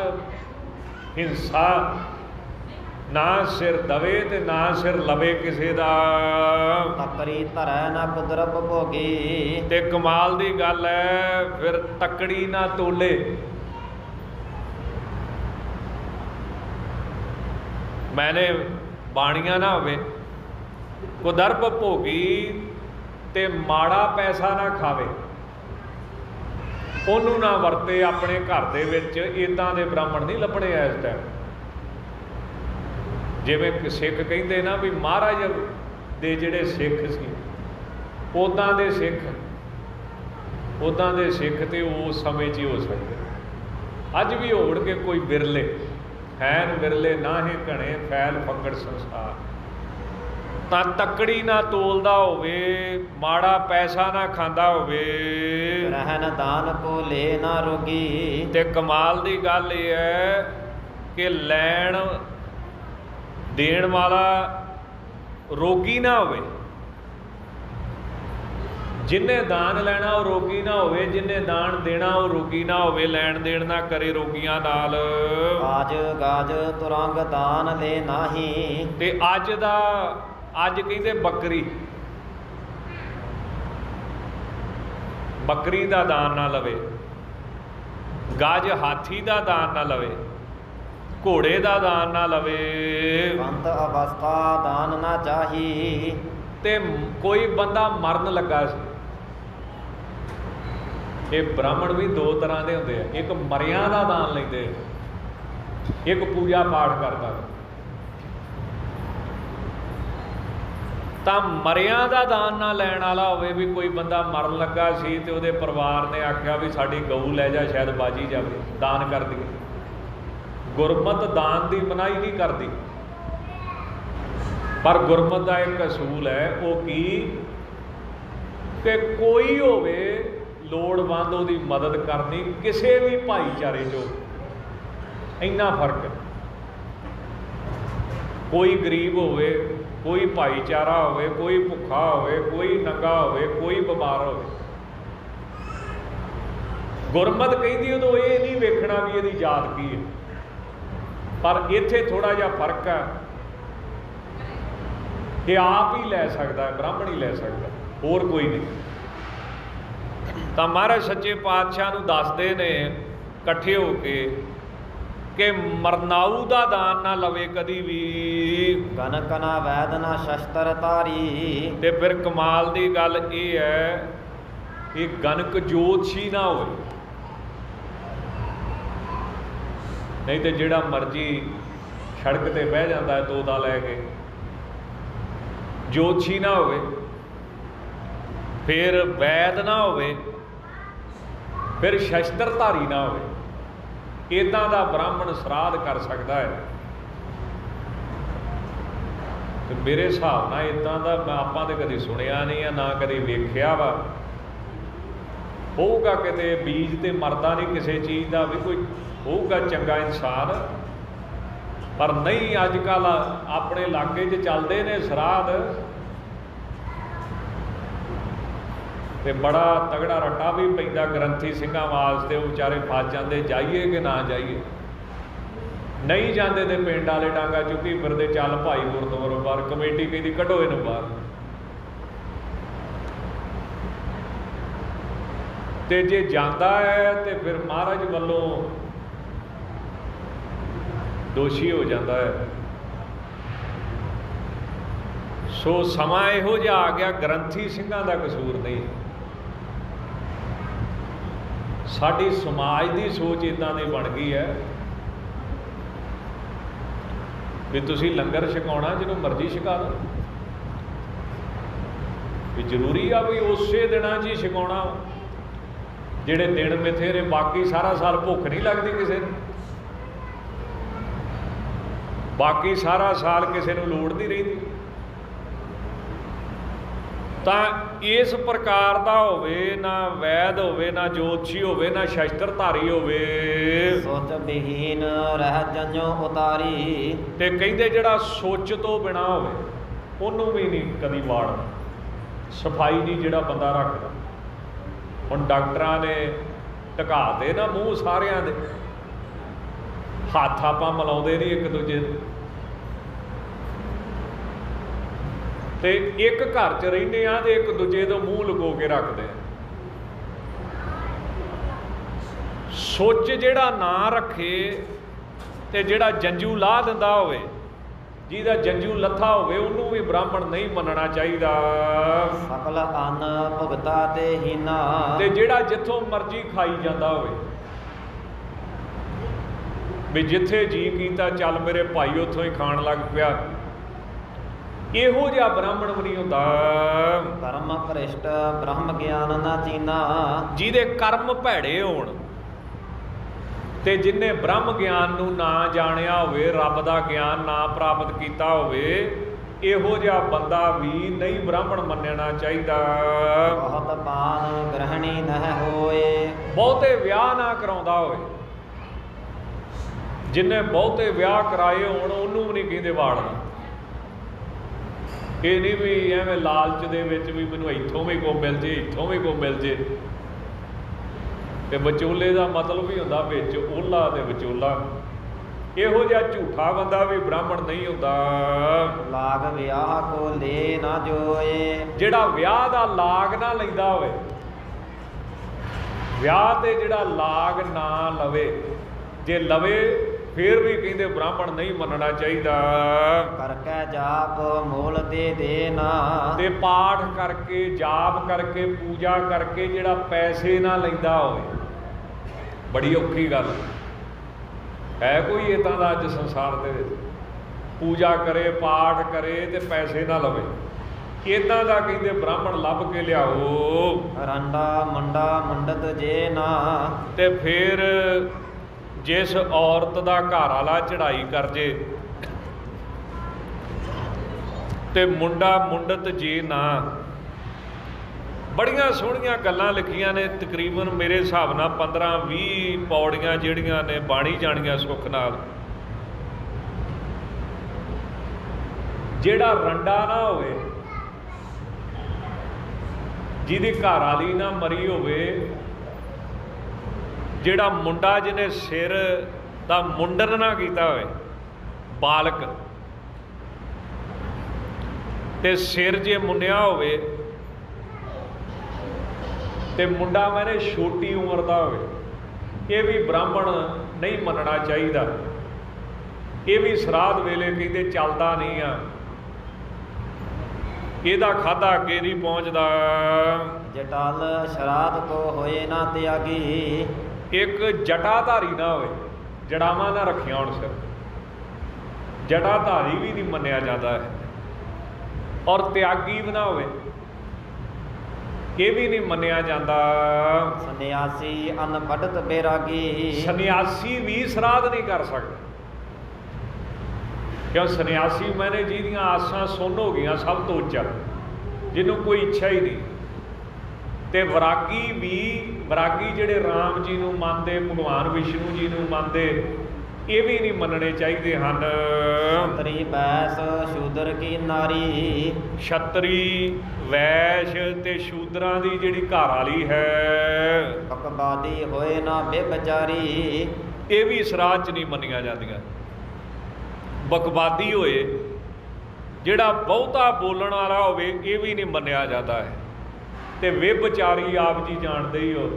ਹਿੰਸਾ ਨਾ ਸਿਰ ਦਵੇ ਤੇ ਨਾ ਸਿਰ ਲਵੇ ਕਿਸੇ ਦਾ। ਤਕਰੀ ਧਰੈ ਨਾ ਕੁਦਰਤ ਭੋਗੀ। ਤੇ ਕਮਾਲ ਦੀ ਗੱਲ ਹੈ ਫਿਰ ਤਕੜੀ ਨਾ ਤੋਲੇ। ਮੈਨੇ ਬਾਣੀਆਂ ਨਾ ਹੋਵੇ, ਕੁਦਰਤ ਭੋਗੀ ਤੇ ਮਾੜਾ ਪੈਸਾ ਨਾ ਖਾਵੇ, ਉਹਨੂੰ ਨਾ ਵਰਤੇ ਆਪਣੇ ਘਰ ਦੇ ਵਿੱਚ। ਇੱਦਾਂ ਦੇ ਬ੍ਰਾਹਮਣ ਨਹੀਂ ਲੱਭਣੇ ਇਸ ਟਾਈਮ। ਜਿਵੇਂ ਸਿੱਖ ਕਹਿੰਦੇ ਨਾ ਵੀ ਮਹਾਰਾਜ ਦੇ ਜਿਹੜੇ ਸਿੱਖ ਸੀ ਉੱਦਾਂ ਦੇ ਸਿੱਖ ਤੇ ਉਸ ਸਮੇਂ 'ਚ ਹੀ ਹੋ ਸਕਦੇ। ਅੱਜ ਵੀ ਹੋਣਗੇ ਕੋਈ ਵਿਰਲੇ, ਹੈਨ ਵਿਰਲੇ ਨਾਹੀਂ ਘਣੇ ਫੈਲ ਫੱਕੜ ਸੰਸਾਰ। ਤਾਂ ਤਕੜੀ ਨਾ ਤੋਲਦਾ ਹੋਵੇ, ਮਾੜਾ ਪੈਸਾ ਨਾ ਖਾਂਦਾ ਹੋਵੇ। ਰਹਿਨ ਦਾਨ ਕੋ ਲੈ ਨਾ ਰੋਗੀ। ਤੇ ਕਮਾਲ ਦੀ ਗੱਲ ਇਹ ਹੈ ਕਿ ਲੈਣ ਦੇਣ ਵਾਲਾ ਰੋਗੀ ਨਾ ਹੋਵੇ। ਜਿੰਨੇ ਦਾਨ ਲੈਣਾ ਉਹ ਰੋਗੀ ਨਾ ਹੋਵੇ, ਜਿੰਨੇ ਦਾਨ ਦੇਣਾ ਉਹ ਰੋਗੀ ਨਾ ਹੋਵੇ। ਲੈਣ ਦੇਣ ਨਾ ਕਰੇ ਰੋਗੀਆਂ ਨਾਲ। ਆਜ ਗਾਜ ਤੁਰੰਗ ਦਾਨ ਲੈ ਨਾਹੀ। ਤੇ ਅੱਜ ਕਹਿੰਦੇ ਬੱਕਰੀ ਦਾ ਦਾਨ ਨਾ ਲਵੇ, ਗਜ ਹਾਥੀ ਦਾ ਦਾਨ ਨਾ ਲਵੇ, ਘੋੜੇ ਦਾ ਦਾਨ ਨਾ ਲਵੇ। ਅੰਤ ਅਵਸਥਾ ਦਾਨ ਨਾ ਚਾਹੀ। ਤੇ ਕੋਈ ਬੰਦਾ ਮਰਨ ਲੱਗਾ ਸੀ। ਇਹ ਬ੍ਰਾਹਮਣ ਵੀ 2 ਤਰ੍ਹਾਂ ਦੇ ਹੁੰਦੇ ਆ। ਇੱਕ ਮਰਿਆਂ ਦਾ ਦਾਨ ਲੈਂਦੇ, ਇੱਕ ਪੂਜਾ ਪਾਠ ਕਰਦਾ। ਤਾਂ ਮਰਿਆਂ ਦਾ ਦਾਨ ਨਾ ਲੈਣ ਵਾਲਾ ਹੋਵੇ ਵੀ ਕੋਈ ਬੰਦਾ ਮਰਨ ਲੱਗਾ ਸੀ ਤੇ ਉਹਦੇ ਪਰਿਵਾਰ ਨੇ ਆਖਿਆ ਵੀ ਸਾਡੀ ਗਊ ਲੈ ਜਾ, ਸ਼ਾਇਦ ਬਾਜੀ ਜਾਵੇ, ਦਾਨ ਕਰ ਦਈਏ। ਗੁਰਮਤ ਦਾਨ ਦੀ ਮਨਾਹੀ ਨਹੀਂ ਕਰਦੀ, ਪਰ ਗੁਰਮਤ ਦਾ ਇੱਕ ਅਸੂਲ ਹੈ। ਉਹ ਕੀ ਕਿ ਕੋਈ ਹੋਵੇ ਲੋੜਵੰਦ ਉਹਦੀ ਮਦਦ ਕਰਨੀ, ਕਿਸੇ ਵੀ ਭਾਈਚਾਰੇ 'ਚੋਂ। ਇੰਨਾ ਫਰਕ ਹੈ। ਕੋਈ ਗਰੀਬ ਹੋਵੇ, ਕੋਈ ਭਾਈਚਾਰਾ ਹੋਵੇ, ਕੋਈ ਭੁੱਖਾ ਹੋਵੇ, ਕੋਈ ਨੰਗਾ ਹੋਵੇ, ਕੋਈ ਬਿਮਾਰ ਹੋਵੇ, ਗੁਰਮਤ ਕਹਿੰਦੀ ਉਦੋਂ ਇਹ ਨਹੀਂ ਵੇਖਣਾ ਵੀ ਇਹਦੀ ਜਾਤ ਕੀ ਹੈ। ਪਰ ਇੱਥੇ ਥੋੜ੍ਹਾ ਜਿਹਾ ਫਰਕ ਹੈ। ਇਹ ਆਪ ਹੀ ਲੈ ਸਕਦਾ ਹੈ, ਬ੍ਰਾਹਮਣ ਹੀ ਲੈ ਸਕਦਾ, ਹੋਰ ਕੋਈ ਨਹੀਂ। ਤਾਂ ਮਹਾਰਾਜ ਸੱਚੇ ਪਾਤਸ਼ਾਹ ਨੂੰ ਦੱਸਦੇ ਨੇ ਇਕੱਠੇ ਹੋ ਕੇ ਕਿ ਮਰਨਾਊ ਦਾ ਦਾਨ ਨਾ ਲਵੇ ਕਦੀ ਵੀ। ਗਨਕ ਨਾ ਵੈਦ ਨਾ ਸ਼ਸਤਰ ਧਾਰੀ। ਤੇ ਫਿਰ ਕਮਾਲ ਦੀ ਗੱਲ ਇਹ ਹੈ, ਇਹ ਗਨਕ ਜੋਤਸ਼ੀ ਨਾ ਹੋਵੇ, ਨਹੀਂ ਤੇ ਜਿਹੜਾ ਮਰਜੀ ਸੜਕ ਤੇ ਬਹਿ ਜਾਂਦਾ ਹੈ ਤੋਤਾ ਲੈ ਕੇ। ਜੋਤਸ਼ੀ ਨਾ ਹੋਵੇ, ਫਿਰ ਵੈਦ ਨਾ ਹੋਵੇ, ਫਿਰ ਸ਼ਸਤਰਧਾਰੀ ਨਾ ਹੋਵੇ। ਇੱਦਾਂ ਦਾ ਬ੍ਰਾਹਮਣ ਸ਼ਰਾਧ ਕਰ ਸਕਦਾ ਹੈ। ਤੇ ਮੇਰੇ ਹਿਸਾਬ ਨਾਲ ਇੱਦਾਂ ਦਾ ਆਪਾਂ ਤਾਂ ਕਦੇ ਸੁਣਿਆ ਨਹੀਂ ਆ, ਨਾ ਕਦੇ ਵੇਖਿਆ ਵਾ। ਹੋਊਗਾ ਕਿਤੇ ਬੀਜ ਤੇ ਮਰਦਾ ਨਹੀਂ ਕਿਸੇ ਚੀਜ਼ ਦਾ ਵੀ, ਕੋਈ ਹੋਊਗਾ ਚੰਗਾ ਇਨਸਾਨ, ਪਰ ਨਹੀਂ। ਅੱਜ ਕੱਲ੍ਹ ਆਪਣੇ ਇਲਾਕੇ 'ਚ ਚੱਲਦੇ ਨੇ ਸ਼ਰਾਧ, ਤੇ ਬੜਾ ਤਗੜਾ ਰੱਟਾ ਵੀ ਪੈਂਦਾ ਗ੍ਰੰਥੀ ਸਿੰਘਾਂ ਵਾਸਤੇ। ਉਹ ਵਿਚਾਰੇ ਫਸ ਜਾਂਦੇ, ਜਾਈਏ ਕਿ ਨਾ ਜਾਈਏ। ਨਹੀਂ ਜਾਂਦੇ ਤੇ ਪਿੰਡ ਵਾਲੇ ਡਾਂਗਾ ਚੁੱਕੀ ਫਿਰਦੇ, ਚੱਲ ਭਾਈ ਗੁਰਦੁਆਰੋਂ ਬਾਹਰ, ਕਮੇਟੀ ਕਹਿੰਦੀ ਕੱਢੋ ਇਹਨੂੰ ਬਾਹਰ। ਤੇ ਜੇ ਜਾਂਦਾ ਹੈ ਤੇ ਫਿਰ ਮਹਾਰਾਜ ਵੱਲੋਂ ਦੋਸ਼ੀ ਹੋ ਜਾਂਦਾ ਹੈ। ਸੋ ਸਮਾਂ ਇਹੋ ਜਿਹਾ ਆ ਗਿਆ, ਗ੍ਰੰਥੀ ਸਿੰਘਾਂ ਦਾ ਕਸੂਰ ਨਹੀਂ। ਸਾਡੀ ਸਮਾਜ ਦੀ ਸੋਚ ਇੱਦਾਂ ਦੀ ਬਣ ਗਈ ਹੈ ਵੀ ਤੁਸੀਂ ਲੰਗਰ ਛਕਾਉਣਾ ਜਿਹਨੂੰ ਮਰਜ਼ੀ ਛਕਾ ਦਿਓ, ਵੀ ਜ਼ਰੂਰੀ ਆ ਵੀ ਉਸੇ ਦਿਨਾਂ 'ਚ ਹੀ ਛਕਾਉਣਾ, ਜਿਹੜੇ ਦਿਨ ਮਿੱਥੇ ਨੇ। ਬਾਕੀ ਸਾਰਾ ਸਾਲ ਭੁੱਖ ਨਹੀਂ ਲੱਗਦੀ ਕਿਸੇ ਨੂੰ, ਬਾਕੀ ਸਾਰਾ ਸਾਲ ਕਿਸੇ ਨੂੰ ਲੋੜ ਨਹੀਂ ਰਹਿੰਦੀ। ਤਾਂ ਇਸ ਪ੍ਰਕਾਰ ਦਾ ਹੋਵੇ, ਨਾ ਵੈਦ ਹੋਵੇ, ਨਾ ਜੋਤਸ਼ੀ ਹੋਵੇ, ਨਾ ਸ਼ਸਤਰਧਾਰੀ ਹੋਵੇ। ਸੋਚ ਵਿਹੀਨ ਰਹਿ ਜੰਜੋ ਉਤਾਰੀ। ਤੇ ਕਹਿੰਦੇ ਜਿਹੜਾ ਸੋਚ ਤੋਂ ਬਿਨਾ ਹੋਵੇ ਉਹਨੂੰ ਵੀ ਨਹੀਂ ਕਦੀ ਵਾੜਨਾ। ਸਫਾਈ ਨਹੀਂ ਜਿਹੜਾ ਬੰਦਾ ਰੱਖਦਾ। ਹੁਣ ਡਾਕਟਰਾਂ ਨੇ ਢਕਾ ਦੇ ਨਾ ਮੂੰਹ ਸਾਰਿਆਂ ਦੇ, ਹੱਥ ਆਪਾਂ ਮਿਲਾਉਂਦੇ ਨਹੀਂ ਇੱਕ ਦੂਜੇ ਦੇ। ਤੇ ਇੱਕ ਘਰ 'ਚ ਰਹਿੰਦੇ ਆ ਤੇ ਇੱਕ ਦੂਜੇ ਤੋਂ ਮੂੰਹ ਲੁਕੋ ਕੇ ਰੱਖਦੇ ਆ। ਸੋਚ ਜਿਹੜਾ ਨਾ ਰੱਖੇ ਤੇ ਜਿਹੜਾ ਜੰਜੂ ਲਾਹ ਦਿੰਦਾ ਹੋਵੇ, ਜਿਹਦਾ ਜੰਜੂ ਲੱਥਾ ਹੋਵੇ, ਉਹਨੂੰ ਵੀ ਬ੍ਰਾਹਮਣ ਨਹੀਂ ਮੰਨਣਾ ਚਾਹੀਦਾ। ਸਕਲ ਅੰਨ ਭੁਗਤਾ ਤੇ ਹੀਨਾ। ਤੇ ਜਿਹੜਾ ਜਿੱਥੋਂ ਮਰਜ਼ੀ ਖਾਈ ਜਾਂਦਾ ਹੋਵੇ, ਵੀ ਜਿੱਥੇ ਜੀ ਕੀਤਾ ਚੱਲ ਮੇਰੇ ਭਾਈ ਉੱਥੋਂ ਹੀ ਖਾਣ ਲੱਗ ਪਿਆ, ਇਹੋ ਜਿਹਾ ਬ੍ਰਾਹਮਣ ਵੀ ਨਹੀਂ ਹੁੰਦਾ। ਕਰਮ ਭ੍ਰਿਸ਼ਟ ਬ੍ਰਹਮ ਗਿਆਨ ਨਾ ਚੀਨਾ। ਜਿਹਦੇ ਕਰਮ ਭੈੜੇ ਹੋਣ ਤੇ ਜਿਹਨੇ ਬ੍ਰਹਮ ਗਿਆਨ ਨੂੰ ਨਾ ਜਾਣਿਆ ਹੋਵੇ, ਰੱਬ ਦਾ ਗਿਆਨ ਨਾ ਪ੍ਰਾਪਤ ਕੀਤਾ ਹੋਵੇ, ਇਹੋ ਜਿਹਾ ਬੰਦਾ ਵੀ ਨਹੀਂ ਬ੍ਰਾਹਮਣ ਮੰਨਣਾ ਚਾਹੀਦਾ। ਬਹੁਤ ਪਾਨ ਗ੍ਰਹਿਣੀ ਨਹਿ ਹੋਏ। ਬਹੁਤੇ ਵਿਆਹ ਨਾ ਕਰਾਉਂਦਾ ਹੋਵੇ, ਜਿਹਨੇ ਬਹੁਤੇ ਵਿਆਹ ਕਰਾਏ ਹੋਣ ਉਹਨੂੰ ਵੀ ਨਹੀਂ ਕਹਿੰਦੇ ਵਾੜਨਾ। ਇਹ ਨਹੀਂ ਵੀ ਐਵੇਂ ਲਾਲਚ ਦੇ ਵਿੱਚ ਵੀ ਮੈਨੂੰ ਇੱਥੋਂ ਵੀ ਕੋ ਮਿਲ ਜੇ, ਇੱਥੋਂ ਵੀ ਕੋ ਮਿਲ ਜੇ। ਤੇ ਵਿਚੋਲੇ ਦਾ ਮਤਲਬ ਵੀ ਹੁੰਦਾ ਵਿੱਚ ਓਲਾ ਤੇ ਵਿਚੋਲਾ। ਇਹੋ ਜਿਹਾ ਝੂਠਾ ਬੰਦਾ ਵੀ ਬ੍ਰਾਹਮਣ ਨਹੀਂ ਹੁੰਦਾ। ਲਾਗ ਵਿਆਹ ਕੋ ਲੈ ਨਾ ਜੋਏ। ਜਿਹੜਾ ਵਿਆਹ ਦਾ ਲਾਗ ਨਾ ਲੈਂਦਾ ਹੋਵੇ, ਵਿਆਹ ਤੇ ਜਿਹੜਾ ਲਾਗ ਨਾ ਲਵੇ, ਜੇ ਲਵੇ ਫਿਰ ਵੀ ਕਹਿੰਦੇ ਬ੍ਰਾਹਮਣ ਨਹੀਂ ਮੰਨਣਾ ਚਾਹੀਦਾ। ਕਰਕੇ ਜਾਪ ਮੋਲ ਦੇ ਨਾ। ਤੇ ਪਾਠ ਕਰਕੇ, ਜਾਪ ਕਰਕੇ, ਪੂਜਾ ਕਰਕੇ ਜਿਹੜਾ ਪੈਸੇ ਨਾ ਲੈਂਦਾ ਹੋਵੇ, ਬੜੀ ਔਖੀ ਗੱਲ ਹੈ। ਕੋਈ ਇੱਦਾਂ ਦਾ ਅੱਜ ਸੰਸਾਰ ਦੇ ਵਿੱਚ ਪੂਜਾ ਕਰੇ, ਪਾਠ ਕਰੇ ਤੇ ਪੈਸੇ ਨਾ ਲਵੇ, ਇੱਦਾਂ ਦਾ ਕਹਿੰਦੇ ਬ੍ਰਾਹਮਣ ਲੱਭ ਕੇ ਲਿਆਓ। ਰੰਡਾ ਮੁੰਡਾ ਮੁੰਡਤ ਜੇ ਨਾ। ਤੇ ਫਿਰ ਜਿਸ ਔਰਤ ਦਾ ਘਰ ਵਾਲਾ ਚੜ੍ਹਾਈ ਕਰ ਜੇ ਤੇ ਮੁੰਡਾ ਮੁੰਡਤ ਜੇ ਨਾ। ਬੜੀਆਂ ਸੋਹਣੀਆਂ ਗੱਲਾਂ ਲਿਖੀਆਂ ਨੇ, ਤਕਰੀਬਨ ਮੇਰੇ ਹਿਸਾਬ ਨਾਲ 15-20 ਪੌੜੀਆਂ ਜਿਹੜੀਆਂ ਨੇ ਬਾਣੀ ਜਾਣੀਆਂ ਸੁੱਖ ਨਾਲ। ਜਿਹੜਾ ਰੰਡਾ ਨਾ ਹੋਵੇ, ਜਿਹਦੀ ਘਰ ਵਾਲੀ ਨਾ ਮਰੀ ਹੋਵੇ, ਜਿਹੜਾ ਮੁੰਡਾ ਜਿਹਨੇ ਸਿਰ ਦਾ ਮੁੰਡਨ ਨਾ ਕੀਤਾ ਹੋਵੇ, ਬਾਲਕ, ਤੇ ਸਿਰ ਜੇ ਮੁੰਨਿਆ ਹੋਵੇ ਤੇ ਮੁੰਡਾ ਮੈਨੇ ਛੋਟੀ ਉਮਰ ਦਾ ਹੋਵੇ, ਇਹ ਵੀ ਬ੍ਰਾਹਮਣ ਨਹੀਂ ਮੰਨਣਾ ਚਾਹੀਦਾ। ਇਹ ਵੀ ਸਰਾਧ ਵੇਲੇ ਕਹਿੰਦੇ ਚੱਲਦਾ ਨਹੀਂ ਆ, ਇਹਦਾ ਖਾਧਾ ਅੱਗੇ ਨਹੀਂ ਪਹੁੰਚਦਾ। ਜਟਾਲ ਸ਼ਰਾਧ ਕੋ ਹੋਏ ਨਾ ਤਿਆਗੀ। ਇੱਕ ਜਟਾਧਾਰੀ ਨਾ ਹੋਵੇ, ਜੜਾਵਾਂ ਨਾ ਰੱਖਿਆ ਹੁਣ ਸਿਰ, ਜਟਾਧਾਰੀ ਵੀ ਨਹੀਂ ਮੰਨਿਆ ਜਾਂਦਾ ਹੈ। ਔਰ ਤਿਆਗੀ ਵੀ ਨਾ ਹੋਵੇ, ਇਹ ਵੀ ਨਹੀਂ ਮੰਨਿਆ ਜਾਂਦਾ। ਸੰਨਿਆਸੀ ਅਨਪੜ੍ਹਤ ਬੈਰਾਗੀ। ਸੰਨਿਆਸੀ ਵੀ ਸਰਾਧ ਨਹੀਂ ਕਰ ਸਕਦਾ, ਕਿਉਂ ਸੰਨਿਆਸੀ ਮੈਨੇ ਜਿਹਦੀਆਂ ਆਸਾਂ ਸੁੰਨ ਹੋ ਗਈਆਂ ਸਭ ਤੋਂ ਉੱਚਾ, ਜਿਹਨੂੰ ਕੋਈ ਇੱਛਾ ਹੀ ਨਹੀਂ। ਤੇ ਵਿਰਾਗੀ ਵੀ, ਵਿਰਾਗੀ ਜਿਹੜੇ ਰਾਮ ਜੀ ਨੂੰ ਮੰਨਦੇ, ਭਗਵਾਨ ਵਿਸ਼ਨੂੰ ਜੀ ਨੂੰ ਮੰਨਦੇ, ਇਹ ਵੀ ਨਹੀਂ ਮੰਨਣੇ ਚਾਹੀਦੇ ਹਨ। ਛਤਰੀ ਵੈਸ ਸ਼ੂਦਰ ਕੀ ਨਾਰੀ। ਛਤਰੀ ਵੈਸ਼ ਤੇ ਸ਼ੂਦਰਾਂ ਦੀ ਜਿਹੜੀ ਘਰ ਵਾਲੀ ਹੈ, ਬਕਬਾਦੀ ਹੋਏ ਨਾ ਬੇਬਚਾਰੀ। ਇਹ ਵੀ ਸਰਾਧ 'ਚ ਨਹੀਂ ਮੰਨੀਆਂ ਜਾਂਦੀਆਂ। ਬਕਵਾਦੀ ਹੋਏ, ਜਿਹੜਾ ਬਹੁਤਾ ਬੋਲਣ ਵਾਲਾ ਹੋਵੇ, ਇਹ ਵੀ ਨਹੀਂ ਮੰਨਿਆ ਜਾਂਦਾ ਹੈ। ਤੇ ਵਿਭਚਾਰੀ ਆਪ ਜੀ ਜਾਣਦੇ ਹੀ ਹੋ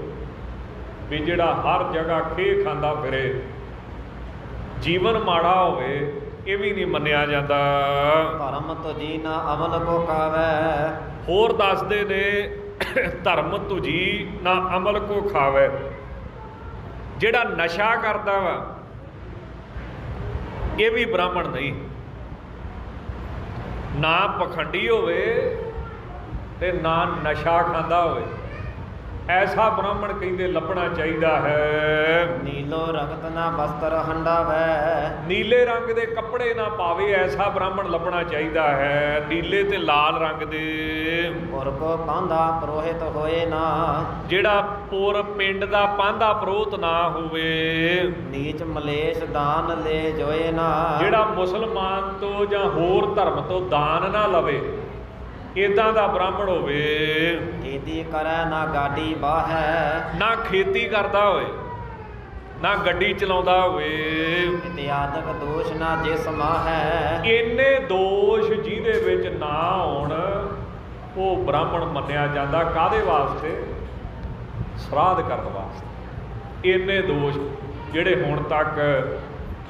ਵੀ ਜਿਹੜਾ ਹਰ ਜਗ੍ਹਾ ਖੇਹ ਖਾਂਦਾ ਫਿਰੇ, ਜੀਵਨ ਮਾੜਾ ਹੋਵੇ, ਇਹ ਵੀ ਨਹੀਂ ਮੰਨਿਆ ਜਾਂਦਾ। ਧਰਮ ਤੁਜੀ ਨਾ ਅਮਲ ਕੋ ਕਾਵੈ। ਹੋਰ ਦੱਸਦੇ ਨੇ, ਧਰਮ ਤੁਜੀ ਨਾ ਅਮਲ ਕੋ ਖਾਵੈ। ਜਿਹੜਾ ਨਸ਼ਾ ਕਰਦਾ ਵਾ, ਇਹ ਵੀ ਬ੍ਰਾਹਮਣ ਨਹੀਂ। ਨਾ ਪਖੰਡੀ ਹੋਵੇ ਤੇ ਨਾ ਨਸ਼ਾ ਖਾਂਦਾ ਹੋਵੇ, ਐਸਾ ਬ੍ਰਾਹਮਣ ਕਹਿੰਦੇ ਲੱਭਣਾ ਚਾਹੀਦਾ ਹੈ। ਨੀਲੋ ਰਗਤ ਨਾ ਬਸਤਰ ਹੰਡਾਵੈ। ਨੀਲੇ ਰੰਗ ਦੇ ਕੱਪੜੇ ਨਾ ਪਾਵੇ, ਐਸਾ ਬ੍ਰਾਹਮਣ ਲੱਭਣਾ ਚਾਹੀਦਾ ਹੈ। ਨੀਲੇ ਤੇ ਲਾਲ ਰੰਗ ਦੇ। ਪੁਰ ਕੋ ਪਾਂਧਾ ਪੁਰੋਹਿਤ ਹੋਏ ਨਾ। ਜਿਹੜਾ ਪੁਰ ਪਿੰਡ ਦਾ ਪਾਂਧਾ ਪੁਰੋਹਿਤ ਨਾ ਹੋਵੇ। ਨੀਚ ਮਲੇਸ਼ ਦਾਨ ਲੈ ਜੋਏ ਨਾ। ਜਿਹੜਾ ਮੁਸਲਮਾਨ ਤੋਂ ਜਾਂ ਹੋਰ ਧਰਮ ਤੋਂ ਦਾਨ ਨਾ ਲਵੇ, ਇੱਦਾਂ ਦਾ ਬ੍ਰਾਹਮਣ ਹੋਵੇ। ਖੇਤੀ ਕਰੈ ਨਾ ਗਾਡੀ ਬਾਹੈ। ਨਾ ਖੇਤੀ ਕਰਦਾ ਹੋਵੇ, ਨਾ ਗੱਡੀ ਚਲਾਉਂਦਾ ਹੋਵੇ। ਇਤਿਆਦਕ ਦੋਸ਼ ਨਾ ਜਿਸ ਮਾਹੈ। ਇੰਨੇ ਦੋਸ਼ ਜਿਹਦੇ ਵਿੱਚ ਨਾ ਹੋਣ, ਉਹ ਬ੍ਰਾਹਮਣ ਮੰਨਿਆ ਜਾਂਦਾ। ਕਾਹਦੇ ਵਾਸਤੇ? ਸਰਾਧ ਕਰਨ ਵਾਸਤੇ। ਇੰਨੇ ਦੋਸ਼ ਜਿਹੜੇ ਹੁਣ ਤੱਕ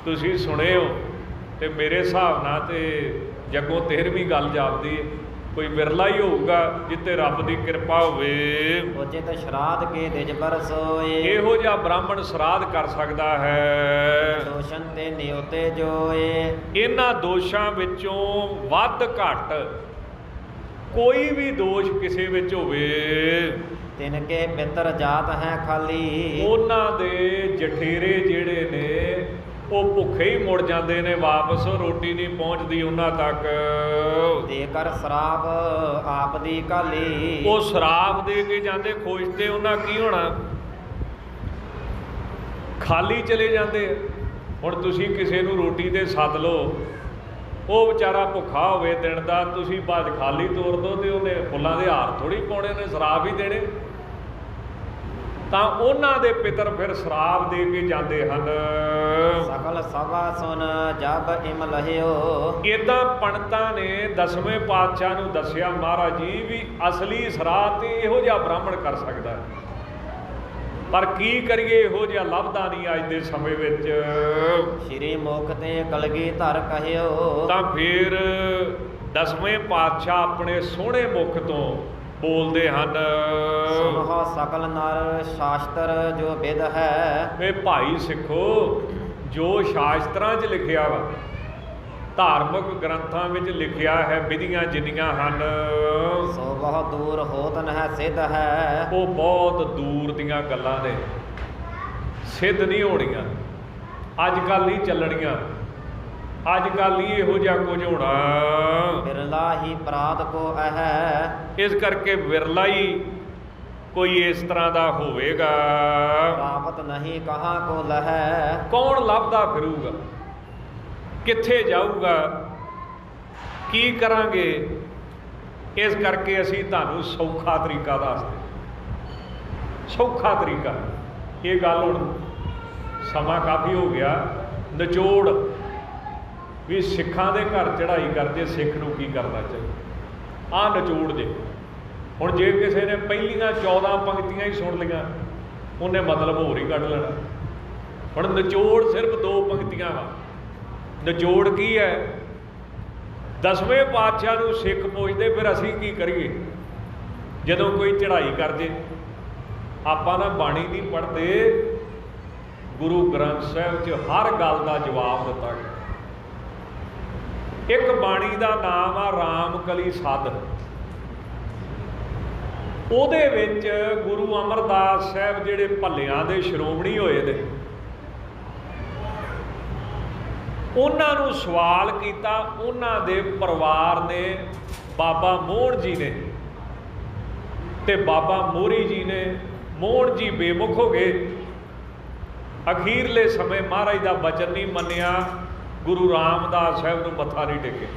ਤੁਸੀਂ ਸੁਣੇ ਹੋ, ਤੇ ਮੇਰੇ ਹਿਸਾਬ ਨਾਲ ਤੇ ਜੱਗੋਂ 13ਵੀਂ ਗੱਲ ਜਾਪਦੀ ਹੈ। ਕੋਈ ਵਿਰਲਾ ਹੀ ਹੋਊਗਾ ਜਿੱਤੇ ਰੱਬ ਦੀ ਕਿਰਪਾ ਹੋਵੇ। ਉਚਿਤ ਸ਼ਰਾਧ ਕੇ ਦਿਜ ਬਰਸੋਏ। ਇਹੋ ਜਿਹਾ ਬ੍ਰਾਹਮਣ ਸਰਾਧ ਕਰ ਸਕਦਾ ਹੈ। ਦੋਸ਼ਨ ਤੇ ਨਿਉਤੇ ਜੋਏ। ਇਹਨਾਂ ਦੋਸ਼ਾਂ ਵਿੱਚੋਂ ਵੱਧ ਘੱਟ ਕੋਈ ਵੀ ਦੋਸ਼ ਕਿਸੇ ਵਿੱਚ ਹੋਵੇ, ਤਿਨ ਕੇ ਪਿੱਤਰ ਜਾਤ ਹੈ ਖਾਲੀ। ਉਹਨਾਂ ਦੇ ਜਠੇਰੇ ਜਿਹੜੇ ਨੇ ਉਹ ਭੁੱਖੇ ਹੀ ਮੁੜ ਜਾਂਦੇ ਨੇ ਵਾਪਸ, ਰੋਟੀ ਨਹੀਂ ਪਹੁੰਚਦੀ ਉਹਨਾਂ ਤੱਕ। ਦੇ ਕਰ ਸ਼ਰਾਬ ਆਪ ਦੀ ਕਾਲੀ। ਉਹ ਸ਼ਰਾਬ ਦੇ ਕੇ ਜਾਂਦੇ, ਖੁਸ਼ ਤੇ ਉਹਨਾਂ ਕੀ ਹੋਣਾ, ਖਾਲੀ ਚਲੇ ਜਾਂਦੇ। ਹੁਣ ਤੁਸੀਂ ਕਿਸੇ ਨੂੰ ਰੋਟੀ ਤੇ ਸੱਦ ਲਓ, ਉਹ ਵਿਚਾਰਾ ਭੁੱਖਾ ਹੋਵੇ ਦਿਨ ਦਾ, ਤੁਸੀਂ ਬਾਅਦ ਖਾਲੀ ਤੋਰ ਦਿਓ ਤੇ ਉਹਨੇ ਫੁੱਲਾਂ ਦੇ ਹਾਰ ਥੋੜ੍ਹੀ ਪਾਉਣੇ ਨੇ, ਸ਼ਰਾਬ ਹੀ ਦੇਣੇ। ਤਾਂ ਉਹਨਾਂ ਦੇ ਪਿੱਤਰ ਫਿਰ ਸ਼ਰਾਬ ਦੇ ਕੇ ਜਾਂਦੇ ਹਨ। ਸਕਲ ਸਭਾ ਸੁਨ ਜਬ ਇਮ ਲਹਿਓ। ਇੱਦਾਂ ਪੰਡਤਾਂ ਨੇ 10ਵੇਂ ਪਾਤਸ਼ਾਹ ਨੂੰ ਦੱਸਿਆ ਮਹਾਰਾਜ ਜੀ ਵੀ ਅਸਲੀ ਸਰਾਧ ਤੇ ਇਹੋ ਜਿਹਾ ਬ੍ਰਾਹਮਣ ਕਰ ਸਕਦਾ ਹੈ। ਪਰ ਕੀ ਕਰੀਏ, ਇਹੋ ਜਿਹਾ ਲੱਭਦਾ ਨਹੀਂ ਅੱਜ ਦੇ ਸਮੇਂ ਵਿੱਚ। ਸ਼੍ਰੀ ਮੁਖ ਤੇ ਕਲਗੀ ਧਰ ਕਹਿਓ। ਤਾਂ ਫਿਰ 10ਵੇਂ ਪਾਤਸ਼ਾਹ ਆਪਣੇ ਸੋਹਣੇ ਮੁਖ ਤੋਂ ਬੋਲਦੇ ਹਨ। ਸੁਨਹੁ ਸਕਲ ਨਰ ਸ਼ਾਸਤਰ ਜੋ ਵਿਦ ਹੈ। ਵੇ ਭਾਈ ਸਿੱਖੋ, ਜੋ ਸ਼ਾਸਤਰਾਂ 'ਚ ਲਿਖਿਆ ਵਾ, ਧਾਰਮਿਕ ਗ੍ਰੰਥਾਂ ਵਿੱਚ ਲਿਖਿਆ ਹੈ, ਵਿਧੀਆਂ ਜਿੰਨੀਆਂ ਹਨ, ਸੋ ਬਹੁਤ ਦੂਰ ਹੋਤਨ ਹੈ ਸਿੱਧ ਹੈ। ਉਹ ਬਹੁਤ ਦੂਰ ਦੀਆਂ ਗੱਲਾਂ ਨੇ, ਸਿੱਧ ਨਹੀਂ ਹੋਣੀਆਂ, ਅੱਜ ਕੱਲ੍ਹ ਨਹੀਂ ਚੱਲਣੀਆਂ। ਅੱਜ ਕੱਲ੍ਹ ਹੀ ਇਹੋ ਜਿਹਾ ਕੁਝ ਹੋਣਾ। ਬਿਰਲਾ ਹੀ ਪ੍ਰਾਤ ਕੋ ਹੈ। ਇਸ ਕਰਕੇ ਵਿਰਲਾ ਹੀ ਕੋਈ ਇਸ ਤਰ੍ਹਾਂ ਦਾ ਹੋਵੇਗਾ। ਪ੍ਰਾਪਤ ਨਹੀਂ ਕਹਾਂ ਕੋ ਲਹੈ। ਕੌਣ ਲੱਭਦਾ ਫਿਰੂਗਾ, ਕਿੱਥੇ ਜਾਊਗਾ, ਕੀ ਕਰਾਂਗੇ? ਇਸ ਕਰਕੇ ਅਸੀਂ ਤੁਹਾਨੂੰ ਸੌਖਾ ਤਰੀਕਾ ਦੱਸਦੇ। ਸੌਖਾ ਤਰੀਕਾ, ਇਹ ਗੱਲ ਹੁਣ ਸਮਾਂ ਕਾਫੀ ਹੋ ਗਿਆ, ਨਿਚੋੜ ਵੀ ਸਿੱਖਾਂ ਦੇ ਘਰ ਚੜ੍ਹਾਈ ਕਰਦੇ ਸਿੱਖ ਨੂੰ ਕੀ ਕਰਨਾ ਚਾਹੀਦਾ। ਆ ਨਿਚੋੜ ਜੇ। ਹੁਣ ਜੇ ਕਿਸੇ ਨੇ ਪਹਿਲੀਆਂ 14 ਪੰਕਤੀਆਂ ही सुन लिया उन्हें मतलब होर ही कढ़ लेना। ਹੁਣ ਨਿਚੋੜ सिर्फ 2 पंक्तियां वा। निचोड़ की है? 10वें पातशाह नूं सिख पुछदे फिर असीं की करिए जदों कोई चढ़ाई कर जे। आपां ना बाणी नहीं पढ़ते, गुरु ग्रंथ साहिब च हर गल का जवाब दिता गया। एक बाणी का नाम आ रामकली सद। ਉਹਦੇ ਵਿੱਚ गुरु अमरदास साहब ਜਿਹੜੇ ਭੱਲਿਆਂ ਦੇ ਸ਼੍ਰੋਮਣੀ ਹੋਏ ਨੇ ਉਹਨਾਂ ਨੂੰ ਸਵਾਲ ਕੀਤਾ। ਉਹਨਾਂ ਦੇ ਪਰਿਵਾਰ ਨੇ ਬਾਬਾ ਮੋਹਣ ਜੀ ਨੇ ਤੇ ਬਾਬਾ ਮੋਹਰੀ ਜੀ ਨੇ। ਮੋਹਣ ਜੀ ਬੇਮੁਖ ਹੋ ਗਏ। ਅਖੀਰਲੇ ਸਮੇਂ ਮਹਾਰਾਜ ਦਾ ਬਚਨ ਨਹੀਂ ਮੰਨਿਆ, ਗੁਰੂ ਰਾਮਦਾਸ ਸਾਹਿਬ ਨੂੰ ਮੱਥਾ ਨਹੀਂ ਟੇਕਿਆ।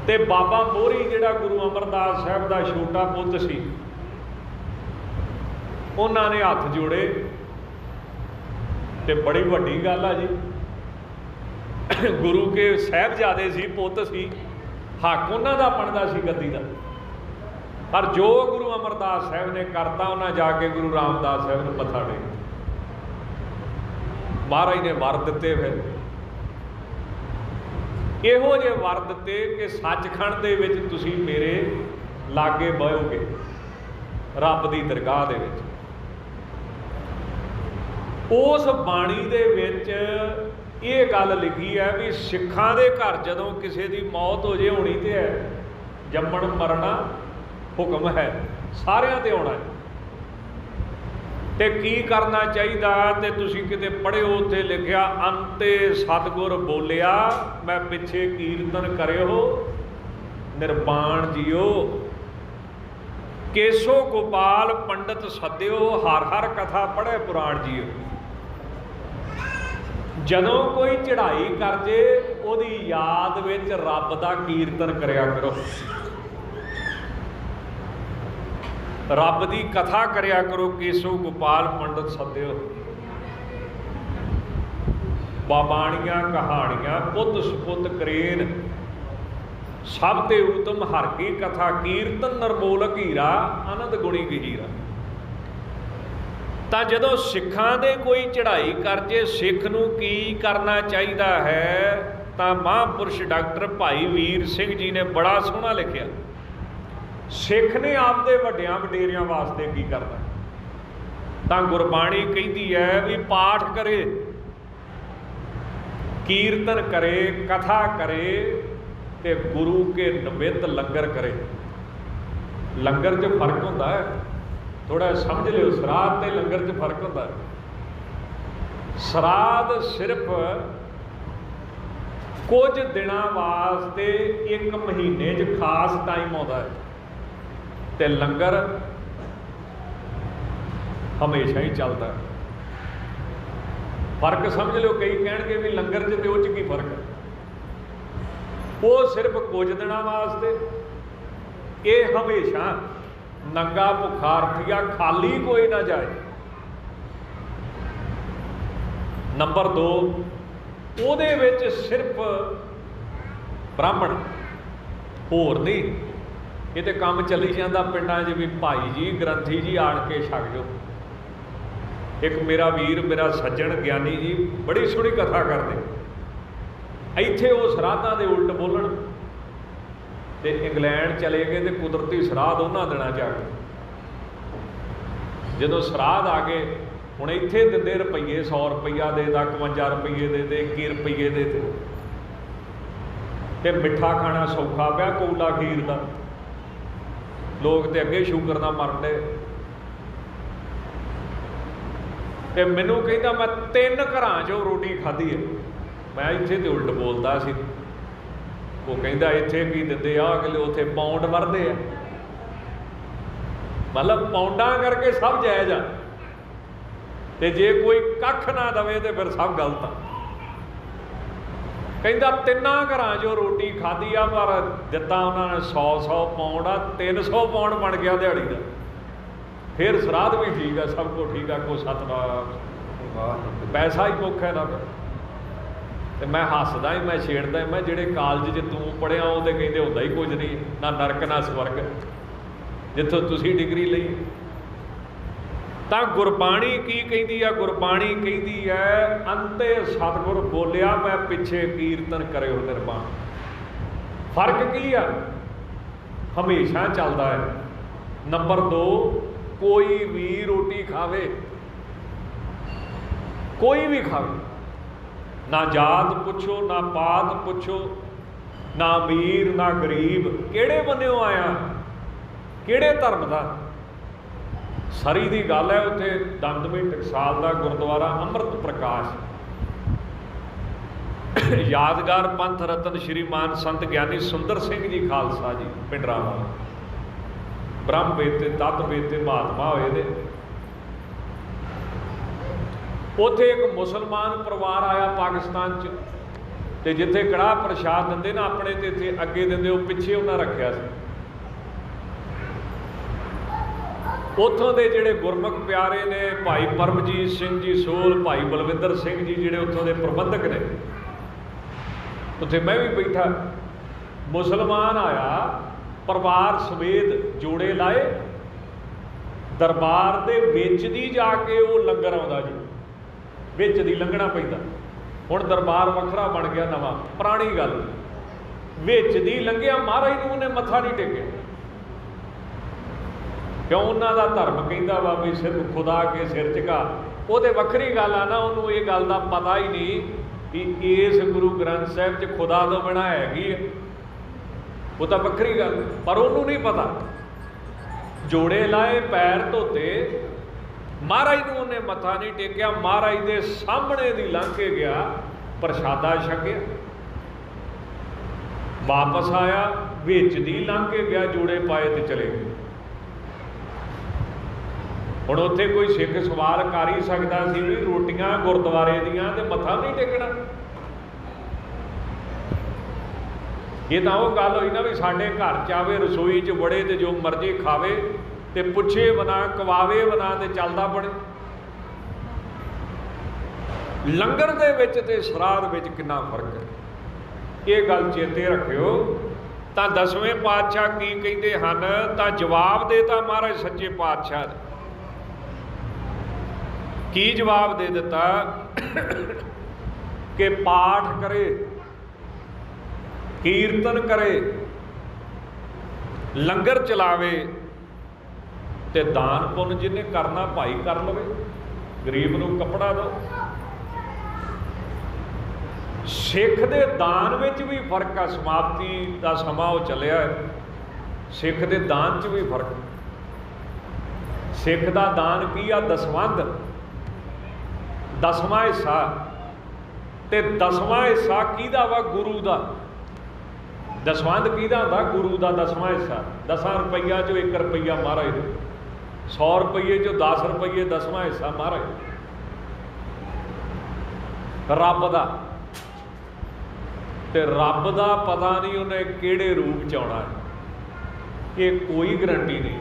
ਤੇ ਬਾਬਾ ਮੋਹਰੀ ਜਿਹੜਾ ਗੁਰੂ ਅਮਰਦਾਸ ਸਾਹਿਬ ਦਾ ਛੋਟਾ ਪੁੱਤ ਸੀ, ਉਹਨਾਂ ਨੇ ਹੱਥ ਜੋੜੇ। ਤੇ ਬੜੀ ਵੱਡੀ ਗੱਲ ਆ ਜੀ, ਗੁਰੂ ਕੇ ਸਾਹਿਬਜ਼ਾਦੇ ਸੀ, ਪੁੱਤ ਸੀ, ਹੱਕ ਉਹਨਾਂ ਦਾ ਬਣਦਾ ਸੀ ਗੱਦੀ ਦਾ। ਪਰ ਜੋ ਗੁਰੂ ਅਮਰਦਾਸ ਸਾਹਿਬ ਨੇ ਕਰਤਾ, ਉਹਨਾਂ ਜਾ ਕੇ ਗੁਰੂ ਰਾਮਦਾਸ ਸਾਹਿਬ ਨੂੰ ਮੱਥਾ ਟੇਕਿਆ। ਮਹਾਰਾਜ ਨੇ ਵਰ ਦਿੱਤੇ। ਫਿਰ ਇਹੋ ਜਿਹੇ ਵਰ ਦਿੱਤੇ ਕਿ ਸੱਚਖੰਡ ਦੇ ਵਿੱਚ ਤੁਸੀਂ ਮੇਰੇ ਲਾਗੇ ਬਹੋਗੇ ਰੱਬ ਦੀ ਦਰਗਾਹ ਦੇ ਵਿੱਚ। ਉਸ ਬਾਣੀ ਦੇ ਵਿੱਚ ਇਹ ਗੱਲ ਲਿਖੀ ਹੈ ਵੀ ਸਿੱਖਾਂ ਦੇ ਘਰ ਜਦੋਂ ਕਿਸੇ ਦੀ ਮੌਤ ਹੋ ਜੇ, ਹੋਣੀ ਤੇ ਹੈ, ਜੰਮਣ ਮਰਨਾ ਹੁਕਮ ਹੈ, ਸਾਰਿਆਂ ਤੇ ਆਉਣਾ ਹੈ। ਤੇ ਕੀ ਕਰਨਾ ਚਾਹੀਦਾ? ਤੇ ਤੁਸੀਂ ਕਿਤੇ ਪੜ੍ਹਿਓ, ਉੱਥੇ ਲਿਖਿਆ ਅੰਤੇ ਸਤਿਗੁਰ ਬੋਲਿਆ, ਮੈਂ ਪਿੱਛੇ ਕੀਰਤਨ ਕਰਿਓ ਨਿਰਵਾਣ ਜੀਓ। ਕੇਸੋ ਗੋਪਾਲ ਪੰਡਤ ਸੱਦਿਓ, ਹਰ ਹਰ ਕਥਾ ਪੜ੍ਹੇ ਪੁਰਾਣ ਜੀਓ। ਜਦੋਂ ਕੋਈ ਚੜ੍ਹਾਈ ਕਰ ਜੇ, ਉਹਦੀ ਯਾਦ ਵਿੱਚ ਰੱਬ ਦਾ ਕੀਰਤਨ ਕਰਿਆ ਕਰੋ, ਰੱਬ ਦੀ ਕਥਾ ਕਰਿਆ ਕਰੋ। ਕੇਸੋ ਗੋਪਾਲ ਪੰਡਤ ਸੱਦਿਓ। ਬਾਬਾਣੀਆਂ ਕਹਾਣੀਆਂ ਪੁੱਤ ਸੁਪੁੱਤ ਕਰੇਨ, ਸਭ ਤੇ ਉਤਮ ਹਰ ਕੀ ਕਥਾ। ਕੀਰਤਨ ਨਰਮੋਲਕ ਹੀਰਾ, ਆਨੰਦ ਗੁਣੀ ਗਹੀਰਾ। ਤਾਂ ਜਦੋਂ ਸਿੱਖਾਂ ਦੇ ਕੋਈ ਚੜ੍ਹਾਈ ਕਰ ਜੇ, ਸਿੱਖ ਨੂੰ ਕੀ ਕਰਨਾ ਚਾਹੀਦਾ ਹੈ? ਤਾਂ ਮਹਾਂਪੁਰਸ਼ ਡਾਕਟਰ ਭਾਈ ਵੀਰ ਸਿੰਘ ਜੀ ਨੇ ਬੜਾ ਸੋਹਣਾ ਲਿਖਿਆ। ਸਿੱਖ ਨੇ ਆਪਦੇ ਵੱਡਿਆਂ ਵਡੇਰਿਆਂ ਵਾਸਤੇ ਕੀ ਕਰਨਾ? ਤਾਂ ਗੁਰਬਾਣੀ ਕਹਿੰਦੀ ਹੈ ਵੀ ਪਾਠ ਕਰੇ, ਕੀਰਤਨ ਕਰੇ, ਕਥਾ ਕਰੇ ਤੇ ਗੁਰੂ ਕੇ ਨਿਮਿਤ ਲੰਗਰ ਕਰੇ। ਲੰਗਰ 'ਚ ਫਰਕ ਹੁੰਦਾ ਹੈ, ਥੋੜਾ ਸਮਝ ਲਿਓ। ਸਰਾਧ ਤੇ ਲੰਗਰ 'ਚ ਫਰਕ ਹੁੰਦਾ ਹੈ। ਸਰਾਧ ਸਿਰਫ ਕੁਝ ਦਿਨਾਂ ਵਾਸਤੇ, 1 ਮਹੀਨੇ 'ਚ ਖਾਸ ਟਾਈਮ ਆਉਂਦਾ ਹੈ, ਤੇ ਲੰਗਰ ਹਮੇਸ਼ਾ ਹੀ ਚੱਲਦਾ। ਫਰਕ ਸਮਝ ਲਿਓ। ਕਈ ਕਹਿਣਗੇ ਵੀ ਲੰਗਰ 'ਚ ਤੇ ਉਹ 'ਚ ਕੀ ਫਰਕ ਹੈ? ਉਹ ਸਿਰਫ ਕੁਝ ਦਿਨਾਂ ਵਾਸਤੇ, ਇਹ ਹਮੇਸ਼ਾ। ਨੰਗਾ ਭੁਖਾਰਥੀਆ ਖਾਲੀ ਕੋਈ ਨਾ ਜਾਏ। ਨੰਬਰ 2, ਉਹਦੇ ਵਿੱਚ ਸਿਰਫ ਬ੍ਰਾਹਮਣ, ਹੋਰ ਨਹੀਂ। ਇਹ ਤੇ ਕੰਮ ਚੱਲੀ ਜਾਂਦਾ ਪਿੰਡਾਂ 'ਚ ਵੀ ਭਾਈ ਜੀ, ਗ੍ਰੰਥੀ ਜੀ ਆਣ ਕੇ ਛਕ ਜਾਓ। ਇੱਕ ਮੇਰਾ ਵੀਰ, ਮੇਰਾ ਸੱਜਣ ਗਿਆਨੀ ਜੀ ਬੜੀ ਸੋਹਣੀ ਕਥਾ ਕਰਦੇ। ਇੱਥੇ ਉਹ ਸਰਾਧਾਂ ਦੇ ਉਲਟ ਬੋਲਣ ਤੇ ਇੰਗਲੈਂਡ ਚਲੇ ਗਏ ਤੇ ਕੁਦਰਤੀ ਸਰਾਧ ਉਹਨਾਂ ਦਿਨਾਂ 'ਚ ਆ ਗਏ। ਜਦੋਂ ਸਰਾਧ ਆ ਗਏ, ਹੁਣ ਇੱਥੇ ਦਿੰਦੇ ਰੁਪਈਏ, 100 ਰੁਪਈਆ ਦੇ ਦਾ, 51 ਰੁਪਈਏ ਦੇ ਦੇ, 21 ਰੁਪਈਏ ਦੇ ਤੇ ਮਿੱਠਾ ਖਾਣਾ ਸੌਖਾ ਪਿਆ, ਕੌਲਾ ਖੀਰ ਦਾ। ਲੋਕ ਤੇ ਅੱਗੇ ਸ਼ੂਗਰ ਨਾਲ ਮਰਨ ਡੇ। ਤੇ ਮੈਨੂੰ ਕਹਿੰਦਾ ਮੈਂ 3 ਘਰਾਂ 'ਚੋਂ ਰੋਟੀ ਖਾਧੀ ਹੈ। ਮੈਂ ਇੱਥੇ ਤੇ ਉਲਟ ਬੋਲਦਾ ਸੀ। ਉਹ ਕਹਿੰਦਾ ਇੱਥੇ ਕੀ ਦਿੰਦੇ ਆ, ਅਗਲੇ ਉੱਥੇ ਪਾਉਂਡ ਵਰਦੇ ਆ। ਮਤਲਬ ਪਾਉਂਡਾਂ ਕਰਕੇ ਸਭ ਜਾਇਜ਼ ਆ, ਤੇ ਜੇ ਕੋਈ ਕੱਖ ਨਾ ਦਵੇ ਤੇ ਫਿਰ ਸਭ ਗਲਤ ਆ। ਕਹਿੰਦਾ 3 ਘਰਾਂ 'ਚੋਂ ਰੋਟੀ ਖਾਧੀ ਆ, ਪਰ ਦਿੱਤਾ ਉਹਨਾਂ ਨੇ 100 ਪਾਉਂਡ ਆ। 300 ਪਾਉਂਡ ਬਣ ਗਿਆ ਦਿਹਾੜੀ ਦਾ। ਫਿਰ ਸਰਾਧ ਵੀ ਠੀਕ ਆ, ਸਭ ਕੁਛ ਠੀਕ ਆ। ਕੋ ਸਤਨਾਮ, ਪੈਸਾ ਹੀ ਮੁੱਖ ਹੈ ਨਾ। तो मैं हसदा ही, मैं छेड़दा ही, मैं ਜਿਹੜੇ ਕਾਲਜ 'ਚ ਤੂੰ ਪੜ੍ਹਿਆ ਉਹ ਤਾਂ ਕਹਿੰਦੇ ਹੁੰਦਾ ਹੀ ਕੁਝ ਨਹੀਂ, ਨਾ ਨਰਕ ਨਾ ਸਵਰਗ, ਜਿੱਥੋਂ ਤੁਸੀਂ ਡਿਗਰੀ ਲਈ। ਤਾਂ ਗੁਰਬਾਣੀ ਕੀ ਕਹਿੰਦੀ ਆ? ਗੁਰਬਾਣੀ ਕਹਿੰਦੀ ਹੈ ਅੰਤੇ ਸਤਿਗੁਰ ਬੋਲਿਆ ਮੈਂ ਪਿੱਛੇ ਕੀਰਤਨ ਕਰਿਓ ਨਿਰਵਾਣ। ਫਰਕ ਕੀ ਆ? ਹਮੇਸ਼ਾ ਚੱਲਦਾ ਹੈ। ਨੰਬਰ 2, ਕੋਈ ਵੀ ਰੋਟੀ ਖਾਵੇ, ਕੋਈ ਵੀ ਖਾਵੇ, ਨਾ ਜਾਤ ਪੁੱਛੋ, ਨਾ ਪਾਤ ਪੁੱਛੋ, ਨਾ ਅਮੀਰ ਨਾ ਗਰੀਬ, ਕਿਹੜੇ ਬੰਨਿਓ ਆਇਆ, ਕਿਹੜੇ ਧਰਮ ਦਾ। ਸਰੀ ਦੀ ਗੱਲ ਹੈ, ਉੱਥੇ ਦਮਦਮੀ ਟਕਸਾਲ ਦਾ ਗੁਰਦੁਆਰਾ ਅੰਮ੍ਰਿਤ ਪ੍ਰਕਾਸ਼, ਯਾਦਗਾਰ ਪੰਥ ਰਤਨ ਸ਼੍ਰੀਮਾਨ ਸੰਤ ਗਿਆਨੀ ਸੁੰਦਰ ਸਿੰਘ ਜੀ ਖਾਲਸਾ ਜੀ ਪਿੰਡਰਾਂ ਵਾਲਾ, ਬ੍ਰਹਮ ਵੇਤੇ ਤਤ ਵੇਤੇ ਮਹਾਤਮਾ ਹੋਏ ਨੇ। ਉੱਥੇ ਇੱਕ ਮੁਸਲਮਾਨ ਪਰਿਵਾਰ ਆਇਆ ਪਾਕਿਸਤਾਨ 'ਚ, ਅਤੇ ਜਿੱਥੇ ਕੜਾਹ ਪ੍ਰਸ਼ਾਦ ਦਿੰਦੇ ਨਾ ਆਪਣੇ, ਤੇ ਇੱਥੇ ਅੱਗੇ ਦਿੰਦੇ, ਉਹ ਪਿੱਛੇ ਉਹਨਾਂ ਰੱਖਿਆ ਸੀ। ਉੱਥੋਂ ਦੇ ਜਿਹੜੇ ਗੁਰਮੁਖ ਪਿਆਰੇ ਨੇ, ਭਾਈ ਪਰਮਜੀਤ ਸਿੰਘ ਜੀ ਸੋਲ, ਭਾਈ ਬਲਵਿੰਦਰ ਸਿੰਘ ਜੀ ਜਿਹੜੇ ਉੱਥੋਂ ਦੇ ਪ੍ਰਬੰਧਕ ਨੇ, ਉੱਥੇ ਮੈਂ ਵੀ ਬੈਠਾ। ਮੁਸਲਮਾਨ ਆਇਆ, ਪਰਿਵਾਰ ਸਮੇਤ ਜੋੜੇ ਲਾਏ, ਦਰਬਾਰ ਦੇ ਵਿੱਚ ਦੀ ਜਾ ਕੇ ਉਹ ਲੰਗਰ ਆਉਂਦਾ ਜੀ, ਵਿੱਚ ਦੀ ਲੰਘਣਾ ਪੈਂਦਾ। ਹੁਣ ਦਰਬਾਰ ਵੱਖਰਾ ਬਣ ਗਿਆ ਨਵਾਂ, ਪੁਰਾਣੀ ਗੱਲ, ਵਿੱਚ ਦੀ ਲੰਘਿਆ, ਮਹਾਰਾਜ ਨੂੰ ਉਹਨੇ ਮੱਥਾ ਨਹੀਂ ਟੇਕਿਆ। ਕਿਉਂ? ਉਹਨਾਂ ਦਾ ਧਰਮ ਕਹਿੰਦਾ ਵਾ ਵੀ ਸਿਰਫ ਖੁਦਾ ਕੇ ਸਿਰ ਝੁਕਾ। ਉਹ ਤਾਂ ਵੱਖਰੀ ਗੱਲ ਆ ਨਾ, ਉਹਨੂੰ ਇਹ ਗੱਲ ਦਾ ਪਤਾ ਹੀ ਨਹੀਂ ਕਿ ਇਸ ਗੁਰੂ ਗ੍ਰੰਥ ਸਾਹਿਬ 'ਚ ਖੁਦਾ ਤੋਂ ਬਿਨਾਂ ਹੈਗੀ ਹੈ, ਉਹ ਤਾਂ ਵੱਖਰੀ ਗੱਲ, ਪਰ ਉਹਨੂੰ ਨਹੀਂ ਪਤਾ। ਜੋੜੇ ਲਾਏ, ਪੈਰ ਧੋਤੇ, ਮਹਾਰਾਜ ਨੂੰ ਉਹਨੇ ਮੱਥਾ ਨਹੀਂ ਟੇਕਿਆ, ਮਹਾਰਾਜ ਦੇ ਸਾਹਮਣੇ ਦੀ ਲੰਘ ਕੇ ਗਿਆ, ਪ੍ਰਸ਼ਾਦਾ ਛਕਿਆ, ਵਾਪਸ ਆਇਆ, ਵਿੱਚ ਦੀ ਲੰਘ ਕੇ ਗਿਆ, ਜੋੜੇ ਪਾਏ ਤੇ ਚਲੇ ਗਏ। ਹੁਣ ਉੱਥੇ ਕੋਈ ਸਿੱਖ ਸਵਾਲ ਕਰ ਹੀ ਸਕਦਾ ਸੀ ਵੀ ਰੋਟੀਆਂ ਗੁਰਦੁਆਰੇ ਦੀਆਂ ਤੇ ਮੱਥਾ ਨਹੀਂ ਟੇਕਣਾ। ਇਹ ਤਾਂ ਉਹ ਗੱਲ ਹੋਈ ਨਾ ਵੀ ਸਾਡੇ ਘਰ 'ਚ ਆਵੇ, ਰਸੋਈ 'ਚ ਵੜੇ ਤੇ ਜੋ ਮਰਜ਼ੀ ਖਾਵੇ, ਤੇ ਪੁੱਛੇ ਬਣਾ, ਕਵਾਵੇ ਬਣਾ, ਤੇ ਚੱਲਦਾ ਬਣੇ। ਲੰਗਰ ਦੇ ਵਿੱਚ ਤੇ ਸਰਾਧ ਵਿੱਚ ਕਿੰਨਾ ਫਰਕ ਹੈ, ਇਹ ਗੱਲ ਚੇਤੇ ਰੱਖਿਓ। ਤਾਂ ਦਸਵੇਂ ਪਾਤਸ਼ਾਹ ਕੀ ਕਹਿੰਦੇ ਹਨ? ਤਾਂ ਜਵਾਬ ਦੇ ਤਾ ਮਹਾਰਾਜ ਸੱਚੇ ਪਾਤਸ਼ਾਹ ਨੇ। ਕੀ ਜਵਾਬ ਦੇ ਦਿੱਤਾ? ਕਿ ਪਾਠ ਕਰੇ, ਕੀਰਤਨ ਕਰੇ, ਲੰਗਰ ਚਲਾਵੇ, ਤੇ ਦਾਨ ਪੁੰਨ ਜਿਹਨੇ ਕਰਨਾ ਭਾਈ ਕਰ ਲਵੇ, ਗਰੀਬ ਨੂੰ ਕੱਪੜਾ ਦਿਓ। ਸਿੱਖ ਦੇ ਦਾਨ ਵਿੱਚ ਵੀ ਫਰਕ ਆ। ਸਮਾਪਤੀ ਦਾ ਸਮਾਂ ਉਹ ਚੱਲਿਆ, ਸਿੱਖ ਦੇ ਦਾਨ 'ਚ ਵੀ ਫਰਕ। ਸਿੱਖ ਦਾ ਦਾਨ ਕੀ ਆ? ਦਸਵੰਧ, ਦਸਵਾਂ ਹਿੱਸਾ। ਤੇ ਦਸਵਾਂ ਹਿੱਸਾ ਕਿਹਦਾ ਵਾ? ਗੁਰੂ ਦਾ। ਦਸਵੰਧ ਕਿਹਦਾ ਹੁੰਦਾ? ਗੁਰੂ ਦਾ ਦਸਵਾਂ ਹਿੱਸਾ। 10 ਰੁਪਈਆ 'ਚੋਂ 1 ਰੁਪਈਆ ਮਹਾਰਾਜ ਦੇ, 100 ਰੁਪਈਏ 'ਚੋਂ 10 ਰੁਪਈਏ ਦਸਵਾਂ ਹਿੱਸਾ ਮਹਾਰਾਜ, ਰੱਬ ਦਾ। ਤੇ ਰੱਬ ਦਾ ਪਤਾ ਨਹੀਂ ਉਹਨੇ ਕਿਹੜੇ ਰੂਪ 'ਚ ਆਉਣਾ, ਇਹ ਕੋਈ ਗਰੰਟੀ ਨਹੀਂ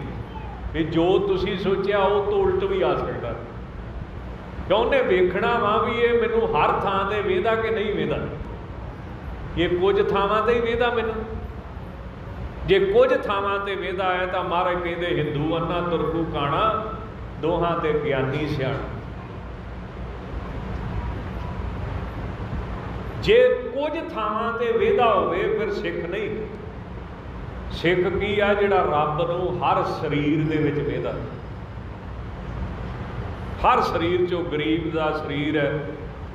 ਵੀ ਜੋ ਤੁਸੀਂ ਸੋਚਿਆ ਉਹ ਤੋਂ ਉਲਟ ਵੀ ਆ ਸਕਦਾ। ਕਿਉਂ? ਉਹਨੇ ਵੇਖਣਾ ਵਾ ਵੀ ਇਹ ਮੈਨੂੰ ਹਰ ਥਾਂ 'ਤੇ ਵੇਂਦਾ ਕਿ ਨਹੀਂ ਵੇਂਦਾ। ਇਹ ਕੁਝ ਥਾਵਾਂ 'ਤੇ ਹੀ ਵੇਂਦਾ ਮੈਨੂੰ, ਜੇ ਕੁਝ ਥਾਵਾਂ 'ਤੇ ਵੇਂਦਾ ਹੈ ਤਾਂ ਮਹਾਰਾਜ ਕਹਿੰਦੇ ਹਿੰਦੂ ਅੰਨਾ ਤੁਰਕੂ ਕਾਣਾ, ਦੋਹਾਂ 'ਤੇ ਗਿਆਨੀ ਸਿਆਣਾ। ਜੇ ਕੁਝ ਥਾਵਾਂ 'ਤੇ ਵੇਂਦਾ ਹੋਵੇ ਫਿਰ ਸਿੱਖ ਨਹੀਂ। ਸਿੱਖ ਕੀ ਆ? ਜਿਹੜਾ ਰੱਬ ਨੂੰ ਹਰ ਸਰੀਰ ਦੇ ਵਿੱਚ ਵੇਂਦਾ, ਹਰ ਸਰੀਰ 'ਚੋਂ। ਗਰੀਬ ਦਾ ਸਰੀਰ ਹੈ,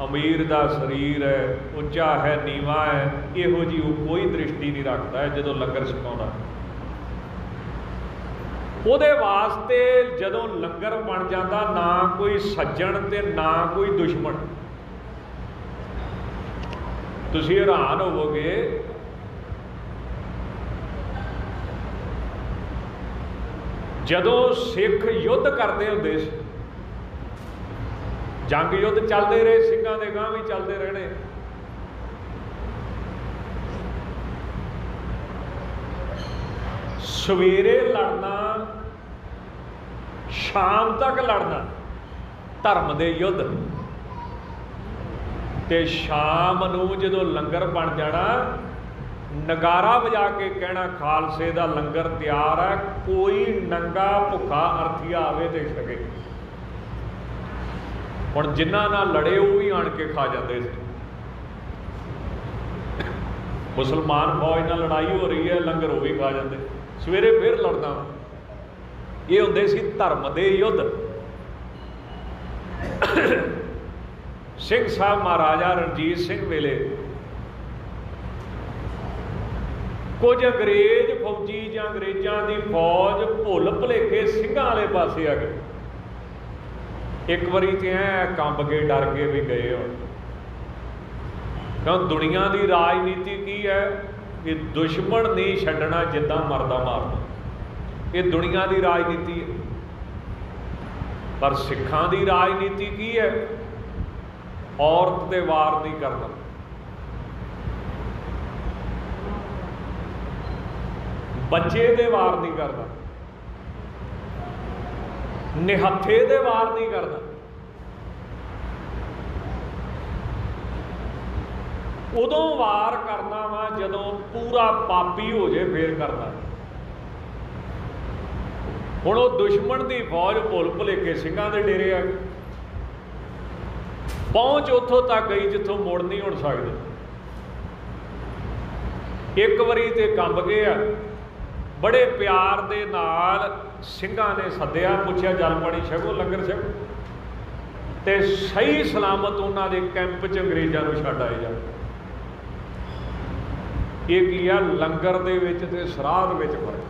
ਅਮੀਰ ਦਾ ਸਰੀਰ ਹੈ, ਉੱਚਾ ਹੈ, ਨੀਵਾਂ ਹੈ, ਇਹੋ ਜਿਹੀ ਉਹ ਕੋਈ ਦ੍ਰਿਸ਼ਟੀ ਨਹੀਂ ਰੱਖਦਾ ਹੈ। ਜਦੋਂ ਲੰਗਰ ਛਕਾਉਂਦਾ ਉਹਦੇ ਵਾਸਤੇ ਜਦੋਂ ਲੰਗਰ ਬਣ ਜਾਂਦਾ, ਨਾ ਕੋਈ ਸੱਜਣ ਤੇ ਨਾ ਕੋਈ ਦੁਸ਼ਮਣ। ਤੁਸੀਂ ਹੈਰਾਨ ਹੋਵੋਗੇ, ਜਦੋਂ ਸਿੱਖ ਯੁੱਧ ਕਰਦੇ ਹੁੰਦੇ ਸੀ, ਜੰਗ ਯੁੱਧ ਚੱਲਦੇ ਰਹੇ, ਸਿੰਘਾਂ ਦੇ ਗਾਂਹ ਵੀ ਚੱਲਦੇ ਰਹਿਣੇ। ਸਵੇਰੇ ਲੜਨਾ, ਸ਼ਾਮ ਤੱਕ ਲੜਨਾ, ਧਰਮ ਦੇ ਯੁੱਧ। ਤੇ ਸ਼ਾਮ ਨੂੰ ਜਦੋਂ ਲੰਗਰ ਬਣ ਜਾਣਾ, ਨਗਾਰਾ ਵਜਾ ਕੇ ਕਹਿਣਾ ਖਾਲਸੇ ਦਾ ਲੰਗਰ ਤਿਆਰ ਹੈ, ਕੋਈ ਨੰਗਾ ਭੁੱਖਾ ਅਰਥੀਆ ਆਵੇ ਤੇ ਛਕੇ। ਹੁਣ ਜਿਨ੍ਹਾਂ ਨਾਲ ਲੜੇ ਉਹ ਵੀ ਆਣ ਕੇ ਖਾ ਜਾਂਦੇ ਸੀ। ਮੁਸਲਮਾਨ ਫੌਜ ਨਾਲ ਲੜਾਈ ਹੋ ਰਹੀ ਹੈ, ਲੰਗਰ ਉਹ ਵੀ ਖਾ ਜਾਂਦੇ, ਸਵੇਰੇ ਫਿਰ ਲੜਨਾ। ਇਹ ਹੁੰਦੇ ਸੀ ਧਰਮ ਦੇ ਯੁੱਧ। ਸਿੰਘ ਸਾਹਿਬ ਮਹਾਰਾਜਾ ਰਣਜੀਤ ਸਿੰਘ ਵੇਲੇ ਕੁਝ ਅੰਗਰੇਜ਼ ਫੌਜੀ ਜਾਂ ਅੰਗਰੇਜ਼ਾਂ ਦੀ ਫੌਜ ਭੁੱਲ ਭੁਲੇਖੇ ਸਿੰਘਾਂ ਵਾਲੇ ਪਾਸੇ ਆ ਗਏ। ਇੱਕ ਵਾਰੀ ਤੇ ਐ ਕੰਬ ਕੇ ਡਰ ਕੇ ਵੀ ਗਏ ਹੁਣ, ਕਿਉਂ ਦੁਨੀਆ ਦੀ ਰਾਜਨੀਤੀ ਕੀ ਹੈ ਕਿ ਦੁਸ਼ਮਣ ਨਹੀਂ ਛੱਡਣਾ ਜਿੱਦਾਂ ਮਰਦਾ ਮਾਰਨਾ। ਇਹ ਦੁਨੀਆ ਦੀ ਰਾਜਨੀਤੀ ਹੈ। ਪਰ ਸਿੱਖਾਂ ਦੀ ਰਾਜਨੀਤੀ ਕੀ ਹੈ? ਔਰਤ ਤੇ ਵਾਰ ਨਹੀਂ ਕਰਨਾ। ਬੱਚੇ ਤੇ ਵਾਰ ਨਹੀਂ ਕਰਦਾ, ਨਿਹੱਥੇ ਤੇ ਵਾਰ ਨਹੀਂ ਕਰਦਾ। ਉਦੋਂ ਵਾਰ ਕਰਨਾ ਵਾ ਜਦੋਂ ਪੂਰਾ ਪਾਪੀ ਹੋ ਜੇ, ਫੇਰ ਕਰਨਾ। ਹੁਣ ਉਹ ਦੁਸ਼ਮਣ ਦੀ ਫੌਜ ਭੁੱਲ ਭੁਲੇਖੇ ਸਿੰਘਾਂ ਦੇ ਡੇਰੇ ਆ ਗਏ। ਪਹੁੰਚ ਉੱਥੋਂ ਤੱਕ ਗਈ ਜਿੱਥੋਂ ਮੁੜ ਨਹੀਂ ਉੜ ਸਕਦੇ। ਇੱਕ ਵਾਰੀ ਤੇ ਕੰਬ ਗਏ ਆ, ਬੜੇ ਪਿਆਰ ਦੇ ਨਾਲ ਸਿੰਘਾਂ ਨੇ ਸੱਦਿਆ, ਪੁੱਛਿਆ ਜਲ ਪਾਣੀ ਛਕੋ, ਲੰਗਰ ਛਕੋ, ਤੇ ਸਹੀ ਸਲਾਮਤ ਉਹਨਾਂ ਦੇ ਕੈਂਪ 'ਚ ਅੰਗਰੇਜ਼ਾਂ ਨੂੰ ਛੱਡ ਆਏ ਜਾ। ਇਹ ਕੀ ਆ? ਲੰਗਰ ਦੇ ਵਿੱਚ ਤੇ ਸਰਾਧ ਵਿੱਚ ਫਰਕ।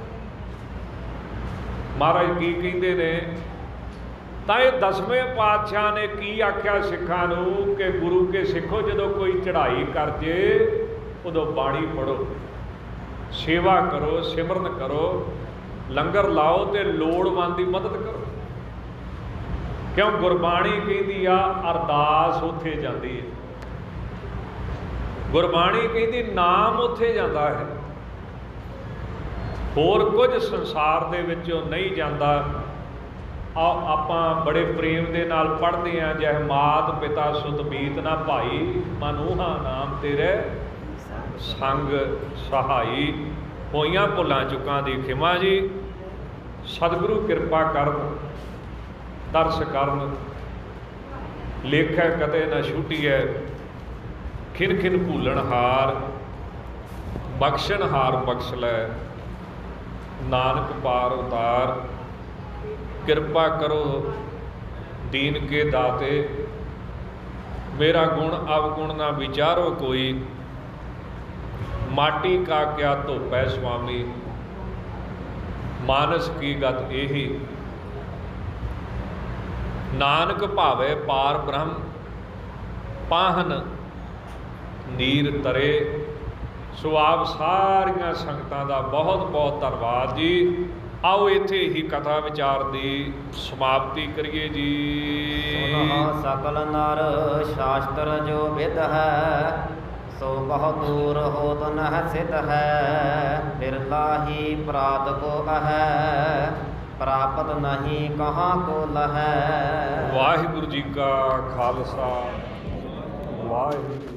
ਮਹਾਰਾਜ ਕੀ ਕਹਿੰਦੇ ਨੇ? ਤਾਂ ਇਹ 10ਵੇਂ ਪਾਤਸ਼ਾਹ ਨੇ ਕੀ ਆਖਿਆ ਸਿੱਖਾਂ ਨੂੰ ਕਿ ਗੁਰੂ ਕੇ ਸਿੱਖੋ, ਜਦੋਂ ਕੋਈ ਚੜ੍ਹਾਈ ਕਰ ਜੇ ਉਦੋਂ ਬਾਣੀ ਪੜ੍ਹੋ, ਸੇਵਾ ਕਰੋ, ਸਿਮਰਨ ਕਰੋ, ਲੰਗਰ ਲਾਓ ਤੇ ਲੋੜਵੰਦ ਦੀ ਮਦਦ ਕਰੋ। ਕਿਉਂ? ਗੁਰਬਾਣੀ ਕਹਿੰਦੀ ਆ ਅਰਦਾਸ ਉੱਥੇ ਜਾਂਦੀ ਹੈ। ਗੁਰਬਾਣੀ ਕਹਿੰਦੀ ਨਾਮ ਉੱਥੇ ਜਾਂਦਾ ਹੈ, ਹੋਰ ਕੁਝ ਸੰਸਾਰ ਦੇ ਵਿੱਚੋਂ ਨਹੀਂ ਜਾਂਦਾ। ਆਪਾਂ ਬੜੇ ਪ੍ਰੇਮ ਦੇ ਨਾਲ ਪੜ੍ਹਦੇ ਹਾਂ, ਜਹ ਮਾਤ ਪਿਤਾ ਸੁਤ ਬੀਤ ਨਾ ਭਾਈ, ਮਨੂਹਾ ਨਾਮ ਤੇਰੇ ਸੰਗ ਸਹਾਈ। ਹੋਈਆਂ ਭੁੱਲਾਂ ਚੁੱਕਾਂ ਦੀ ਖਿਮਾ ਜੀ। ਸਤਿਗੁਰੂ ਕਿਰਪਾ ਕਰਨ, ਤਰਸ ਕਰਨ, ਲੇਖੈ ਕਦੇ ਨਾ ਛੁਟੀਐ, ਖਿਨ ਖਿਨ ਭੂਲਣ ਹਾਰ, ਬਖਸ਼ਣ ਹਾਰ ਬਖਸ਼ ਲੈ, ਨਾਨਕ ਪਾਰ ਉਤਾਰ। ਕਿਰਪਾ ਕਰੋ ਦੀਨ ਕੇ ਦਾਤੇ, ਮੇਰਾ ਗੁਣ ਅਵਗੁਣ ਨਾ ਵਿਚਾਰੋ ਕੋਈ, ਮਾਟੀ ਕਾ ਕਿਆ ਧੋਪੈ ਸੁਆਮੀ, ਮਾਨਸ ਕੀ ਗਤ ਇਹੀ, ਨਾਨਕ ਭਾਵੇ ਪਾਰ ਬ੍ਰਹਮ, ਪਾਹਨ ਨੀਰ ਤਰੇ। ਸੋ ਆਪ ਸਾਰੀਆਂ ਸੰਗਤਾਂ ਦਾ ਬਹੁਤ ਬਹੁਤ ਧੰਨਵਾਦ ਜੀ। ਆਓ ਇੱਥੇ ਹੀ ਕਥਾ ਵਿਚਾਰ ਦੀ ਸਮਾਪਤੀ ਕਰੀਏ ਜੀ। ਸੁਨਹੁ ਸਕਲ ਨਰ ਸ਼ਾਸਤਰ ਜੋ ਵਿਦ ਹੈ, ਸੋ ਬਹੁ ਦੂਰ ਹੋਤ ਨਹਿ ਸਿਧ ਹੈ। ਬਿਰਲਾ ਹੀ ਪ੍ਰਾਤ ਕੋ ਅਹੈ, ਪ੍ਰਾਪਤ ਨਹੀਂ ਕਹਾਂ ਕੋ ਲਹੈ। ਵਾਹਿਗੁਰੂ ਜੀ ਕਾ ਖਾਲਸਾ, ਵਾਹਿਗੁਰੂ।